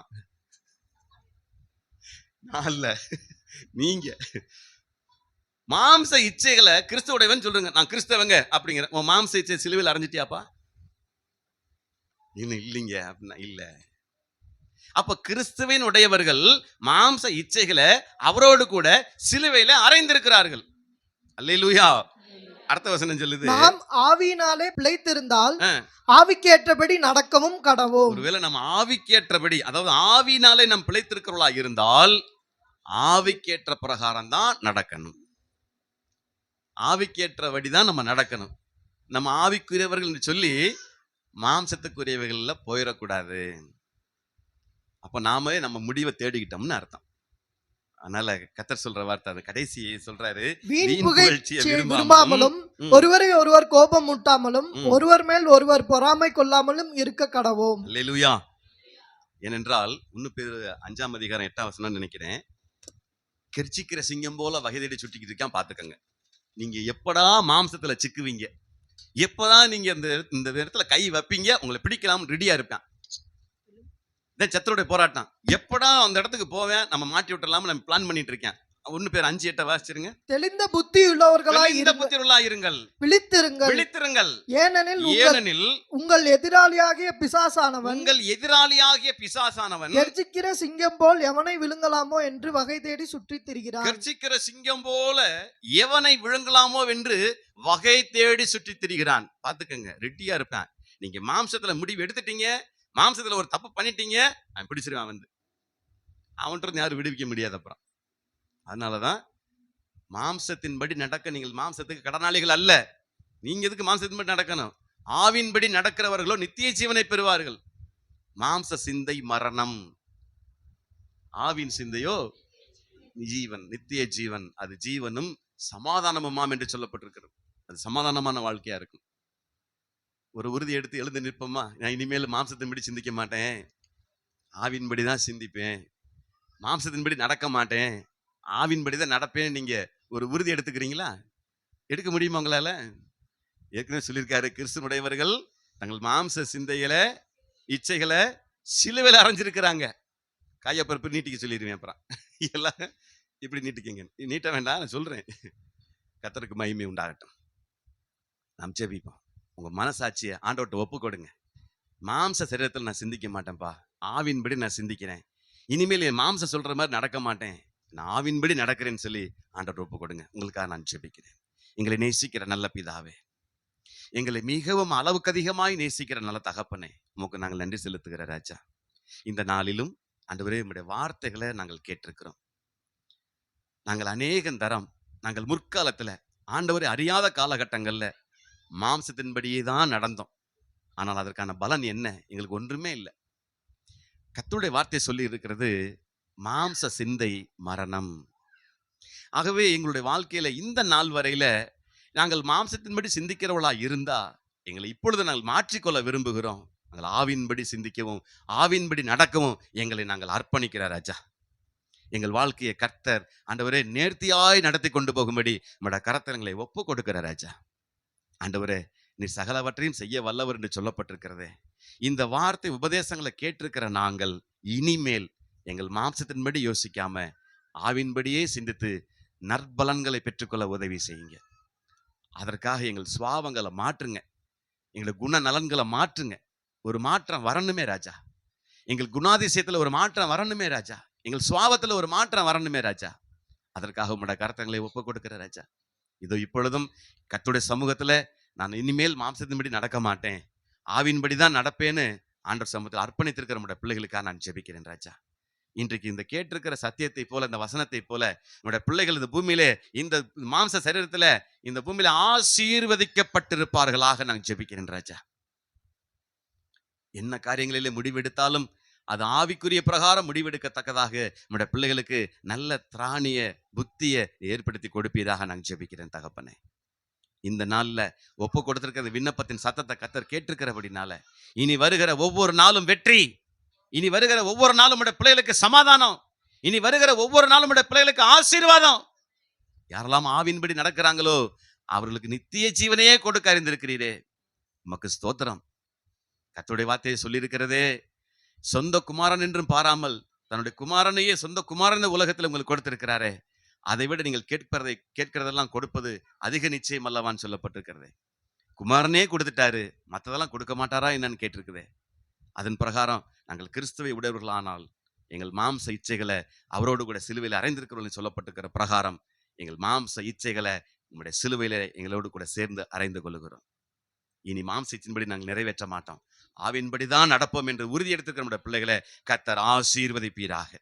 Speaker 1: அல்ல, நீங்க மாம்ச இச்சைகளை கிறிஸ்துவுடையவன் சொல்றீங்க, நான் கிறிஸ்தவங்க அப்படிங்கிற. உன் மாம்ச இச்சை சிலுவையில் அரைஞ்சிட்டியாப்பா? இன்னும் இல்லைங்க அப்படின்னா இல்ல. அப்ப கிறிஸ்துவின் உடையவர்கள் மாம்ச இச்சைகளை அவரோடு கூட சிலுவையில அறைந்திருக்கிறார்கள். அல்லேலூயா. அடுத்த வசனம் சொல்லுது,
Speaker 3: நாம் ஆவியினாலே பிழைத்திருந்தால் ஆவிக்கேற்றபடி நடக்கவும் கடவோம்.
Speaker 1: ஒருவேளை நம்ம ஆவிக்கேற்றபடி, அதாவது ஆவியினாலே நாம் பிழைத்திருக்கிறவர்களா இருந்தால் ஆவிக்கேற்ற பிரகாரம் தான் நடக்கணும். ஆவிக்கேற்றபடிதான் நம்ம நடக்கணும். நம்ம ஆவிக்குரியவர்கள் என்று சொல்லி மாம்சத்துக்குரியவைகள்ல போயிடக்கூடாது. அப்ப நாம நம்ம முடிவை தேடிக்கிட்டோம்னு அர்த்தம். அதனால கர்த்தர் சொல்ற வார்த்தை, அது கடைசி சொல்றாரு,
Speaker 3: வீண் புகழ்ச்சியை விரும்பாமலும் ஒருவரை ஒருவர் கோபம் மூட்டாமலும் ஒருவர் மேல் ஒருவர் பொறாமை கொள்ளாமலும் இருக்க கடவோம்.
Speaker 1: அல்லேலூயா. ஏனென்றால் 1 பேதுரு 5 அதிகாரம் 8 வசனம் நினைக்கிறேன், கெர்ச்சிக்கிற சிங்கம் போல வகை தேடி சுட்டிக்கிட்டு இருக்கான். பாத்துக்கங்க, நீங்க எப்படா மாம்சத்துல சிக்குவீங்க, எப்பதான் நீங்க இந்த இடத்துல கை வைப்பீங்க, உங்களை பிடிக்கலாம் ரெடியா இருப்பேன். சத்துருடைய போராட்டம், எப்படா அந்த இடத்துக்கு போவேன், நம்ம மாட்டி விட்டுறலாம்னு நம்ம பிளான் பண்ணிட்டு இருக்கேன். 1 பேதுரு 5:8 வாசிச்சிருங்க.
Speaker 3: தெளிந்த புத்தி உள்ளவர்களாய்
Speaker 1: இருங்கள்,
Speaker 3: விழித்திருங்கள், ஏனெனில் உங்கள் எதிராளியாகிய பிசாசானவன் கெர்ச்சிக்கிற சிங்கம் போல் எவனை விழுங்கலாமோ என்று வகை தேடி சுற்றித் திரிகிறான்.
Speaker 1: கெர்ச்சிக்கிற சிங்கம் போல எவனை விழுங்கலாமோ என்று வகை தேடி சுற்றித் திரிகிறான். பாத்துக்கங்க, ரெட்டியா இருப்பேன். நீங்க மாம்சத்துல முடிவு எடுத்துட்டீங்க, மாம்சத்துல ஒரு தப்பு பண்ணிட்டீங்க, அவன் பிடிச்சிருவான். அவன்கிட்ட யாரும் விடுவிக்க முடியாது. அப்புறம் அதனாலதான் மாம்சத்தின்படி நடக்க நீங்கள் மாம்சத்துக்கு கடனாளிகள் அல்ல. நீங்க எதுக்கு மாம்சத்தின்படி நடக்கணும்? ஆவின்படி நடக்கிறவர்களோ நித்திய ஜீவனை பெறுவார்கள். மாம்ச சிந்தை மரணம், ஆவின் சிந்தையோ ஜீவன், நித்திய ஜீவன். அது ஜீவனும் சமாதானமுமாம் என்று சொல்லப்பட்டிருக்கிறது. அது சமாதானமான வாழ்க்கையா இருக்கும். ஒரு உறுதி எடுத்து எழுந்து நிற்போமா, நான் இனிமேல் மாம்சத்தின்படி சிந்திக்க மாட்டேன், ஆவின்படி தான் சிந்திப்பேன், மாம்சத்தின்படி நடக்க மாட்டேன், ஆவின்படி தான் நடப்பேன். நீங்க ஒரு உறுதி எடுத்துக்கிறீங்களா? எடுக்க முடியுமா உங்களால? ஏற்கனவே சொல்லியிருக்காரு, கிறிஸ்துவுடையவர்கள் தங்கள் மாம்ச சிந்தைகளை இச்சைகளை சிலுவையில் அரைஞ்சிருக்கிறாங்க. காயப்பருப்பு நீட்டிக்க சொல்லிடுவேன். அப்புறம் எல்லாம் இப்படி நீட்டிக்கங்க. நீட்ட வேண்டாம், நான் சொல்றேன். கர்த்தருக்கு மகிமை உண்டாகட்டும். நாம் ஜெபிப்போம். உங்க மனசாட்சியை ஆண்டவர்கிட்ட ஒப்பு கொடுங்க. மாம்ச சரீரத்தில் நான் சிந்திக்க மாட்டேன்ப்பா, ஆவின்படி நான் சிந்திக்கிறேன். இனிமேல் என் மாம்ச சொல்ற மாதிரி நடக்க மாட்டேன், நான் ஆவின்படி நடக்கிறேன்னு சொல்லி ஆண்டவர்கிட்ட ஒப்பு கொடுங்க. உங்களுக்காக நான் ஜெபிக்கிறேன். எங்களை நேசிக்கிற நல்ல பிதாவே, எங்களை மிகவும் அளவுக்கு அதிகமாய் நேசிக்கிற நல்ல தகப்பனே, உமக்கு நாங்கள் நன்றி செலுத்துகிற ராஜா. இந்த நாளிலும் ஆண்டவரே உம்முடைய வார்த்தைகளை நாங்கள் கேட்டிருக்கிறோம். நாங்கள் அநேகம் தரம் நாங்கள் முற்காலத்துல ஆண்டவரை அறியாத காலகட்டங்கள்ல மாம்சத்தின்படியே தான் நடந்தோம். ஆனால் அதற்கான பலன் என்ன? எங்களுக்கு ஒன்றுமே இல்லை. கர்த்தருடைய வார்த்தை சொல்லி இருக்கிறது, மாம்ச சிந்தை மரணம். ஆகவே எங்களுடைய வாழ்க்கையில இந்த நாள் வரையில நாங்கள் மாம்சத்தின்படி சிந்திக்கிறவளா இருந்தா எங்களை இப்பொழுது நாங்கள் மாற்றிக்கொள்ள விரும்புகிறோம். நாங்கள் ஆவின்படி சிந்திக்கவும் ஆவின்படி நடக்கவும் எங்களை நாங்கள் அர்ப்பணிக்கிற ராஜா. எங்கள் வாழ்க்கையை கர்த்தர் ஆண்டவரே நேர்த்தியாய் நடத்தி கொண்டு போகும்படி நம்முடைய கரத்தங்களை ஒப்பு கொடுக்கிற ராஜா. ஆண்டவரே, நீ சகலவற்றையும் செய்ய வல்லவர் என்று சொல்லப்பட்டிருக்கிறதே. இந்த வார்த்தை உபதேசங்களை கேட்டிருக்கிற நாங்கள் இனிமேல் எங்கள் மாம்சத்தின்படி யோசிக்காம ஆவின்படியே சிந்தித்து நற்பலன்களை பெற்றுக்கொள்ள உதவி செய்யுங்க. அதற்காக எங்கள் சுவாவங்களை மாற்றுங்க, எங்கள் குண நலன்களை மாற்றுங்க. ஒரு மாற்றம் வரணுமே ராஜா. எங்கள் குணாதிசயத்துல ஒரு மாற்றம் வரணுமே ராஜா. எங்கள் சுவாவத்துல ஒரு மாற்றம் வரணுமே ராஜா. அதற்காக உம்முடைய கரத்தங்களை ஒப்பு கொடுக்கிற ராஜா. இதோ இப்பொழுதும் கர்த்தருடைய சமூகத்துல நான் இனிமேல் மாம்சத்தின்படி நடக்க மாட்டேன், ஆவின்படி தான் நடப்பேன்னு ஆண்டவர் சமூகத்தில் அர்ப்பணித்திருக்கிற நம்முடைய பிள்ளைகளுக்காக நான் ஜெபிக்கிறேன் ராஜா. இன்றைக்கு இந்த கேட்டிருக்கிற சத்தியத்தை போல, இந்த வசனத்தை போல நம்முடைய பிள்ளைகள் இந்த பூமியிலே, இந்த மாம்ச சரீரத்துல இந்த பூமியில ஆசீர்வதிக்கப்பட்டிருப்பார்களாக நான் ஜெபிக்கிறேன் ராஜா. என்ன காரியங்களிலே முடிவெடுத்தாலும் அது ஆவிக்குரிய பிரகாரம் முடிவெடுக்கத்தக்கதாக நம்முடைய பிள்ளைகளுக்கு நல்ல திராணிய புத்தியை ஏற்படுத்தி கொடுப்பீராக நான் ஜெபிக்கிறேன் தகப்பனே. இந்த நாள்ல ஒப்பு கொடுத்திருக்கிற விண்ணப்பத்தின் சத்தத்தை கர்த்தர் கேட்டிருக்கிறபடினால இனி வருகிற ஒவ்வொரு நாளும் வெற்றி, இனி வருகிற ஒவ்வொரு நாளும் நம்முடைய பிள்ளைகளுக்கு சமாதானம், இனி வருகிற ஒவ்வொரு நாளும் நம்முடைய பிள்ளைகளுக்கு ஆசீர்வாதம். யாரெல்லாம் ஆவின்படி நடக்கிறாங்களோ அவர்களுக்கு நித்திய ஜீவனையே கொடுக்க அறிந்திருக்கிறீரே, உமக்கு ஸ்தோத்திரம். கர்த்தருடைய வார்த்தையை சொல்லியிருக்கிறதே, சொந்த குமாரன் என்றும் பாராமல் தன்னுடைய குமாரனையே சொந்த குமாரன் உலகத்தில் உங்களுக்கு கொடுத்திருக்கிறாரே, அதை விட நீங்கள் கேட்கிறதெல்லாம் கொடுப்பது அதிக நிச்சயம் அல்லவான்னு சொல்லப்பட்டிருக்கிறதே. குமாரனே கொடுத்துட்டாரு, மற்றதெல்லாம் கொடுக்க மாட்டாரா என்னன்னு கேட்டிருக்குதே. அதன் பிரகாரம் நாங்கள் கிறிஸ்துவை உடையவர்களானால் எங்கள் மாம்ச இச்சைகளை அவரோடு கூட சிலுவையில் அறைந்திருக்கிறவர்கள் சொல்லப்பட்டிருக்கிற பிரகாரம் எங்கள் மாம்ச இச்சைகளை நம்முடைய சிலுவையில எங்களோடு கூட சேர்ந்து அறைந்து கொள்ளுகிறோம். இனி மாம்ச இச்சையின்படி நாங்கள் நிறைவேற்ற மாட்டோம், ஆவின்படிதான் நடப்போம் என்று உறுதி எடுத்துக்கிற நம்முடைய பிள்ளைகளை கர்த்தர் ஆசீர்வதிப்பீராக.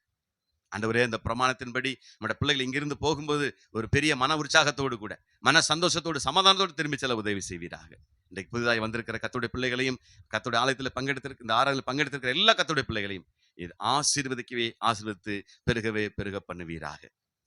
Speaker 1: ஆண்டவரே, இந்த பிரமாணத்தின்படி நம்முடைய பிள்ளைகள் இங்கிருந்து போகும்போது ஒரு பெரிய மன உற்சாகத்தோடு கூட, மன சந்தோஷத்தோடு, சமாதானத்தோடு திரும்பி செல்ல உதவி செய்வீராக. இன்றைக்கு புதிதாய் வந்திருக்கிற கர்த்தருடைய பிள்ளைகளையும், கர்த்தருடைய ஆலயத்தில் பங்கெடுத்திருக்க இந்த ஆராதனையில் பங்கெடுத்திருக்கிற எல்லா கர்த்தருடைய பிள்ளைகளையும் இது ஆசீர்வதிக்கவே ஆசீர்வதித்து பெருகவே பெருக பண்ணுவீராக.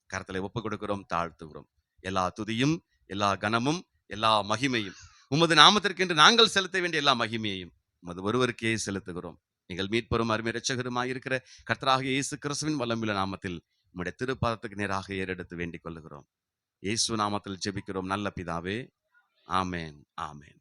Speaker 1: கரத்திலே ஒப்பு கொடுக்கிறோம், தாழ்த்துகிறோம். எல்லா துதியும், எல்லா கனமும், எல்லா மகிமையும் உமது நாமத்திற்கென்று நாங்கள் செலுத்த வேண்டிய எல்லா மகிமையையும் உமது ஒருவருக்கே செலுத்துகிறோம். எங்கள் மீட்பெரும் அருமை இரட்சகருமாய் இருக்கிற கர்த்தராகிய இயேசு கிறிஸ்துவின் வல்லமையுள்ள நாமத்தில் உம்முடைய திருப்பாதத்துக்கு நேராக ஏறெடுத்து வேண்டிக் கொள்ளுகிறோம். இயேசு நாமத்தில் ஜெபிக்கிறோம் நல்ல பிதாவே, ஆமேன், ஆமேன்.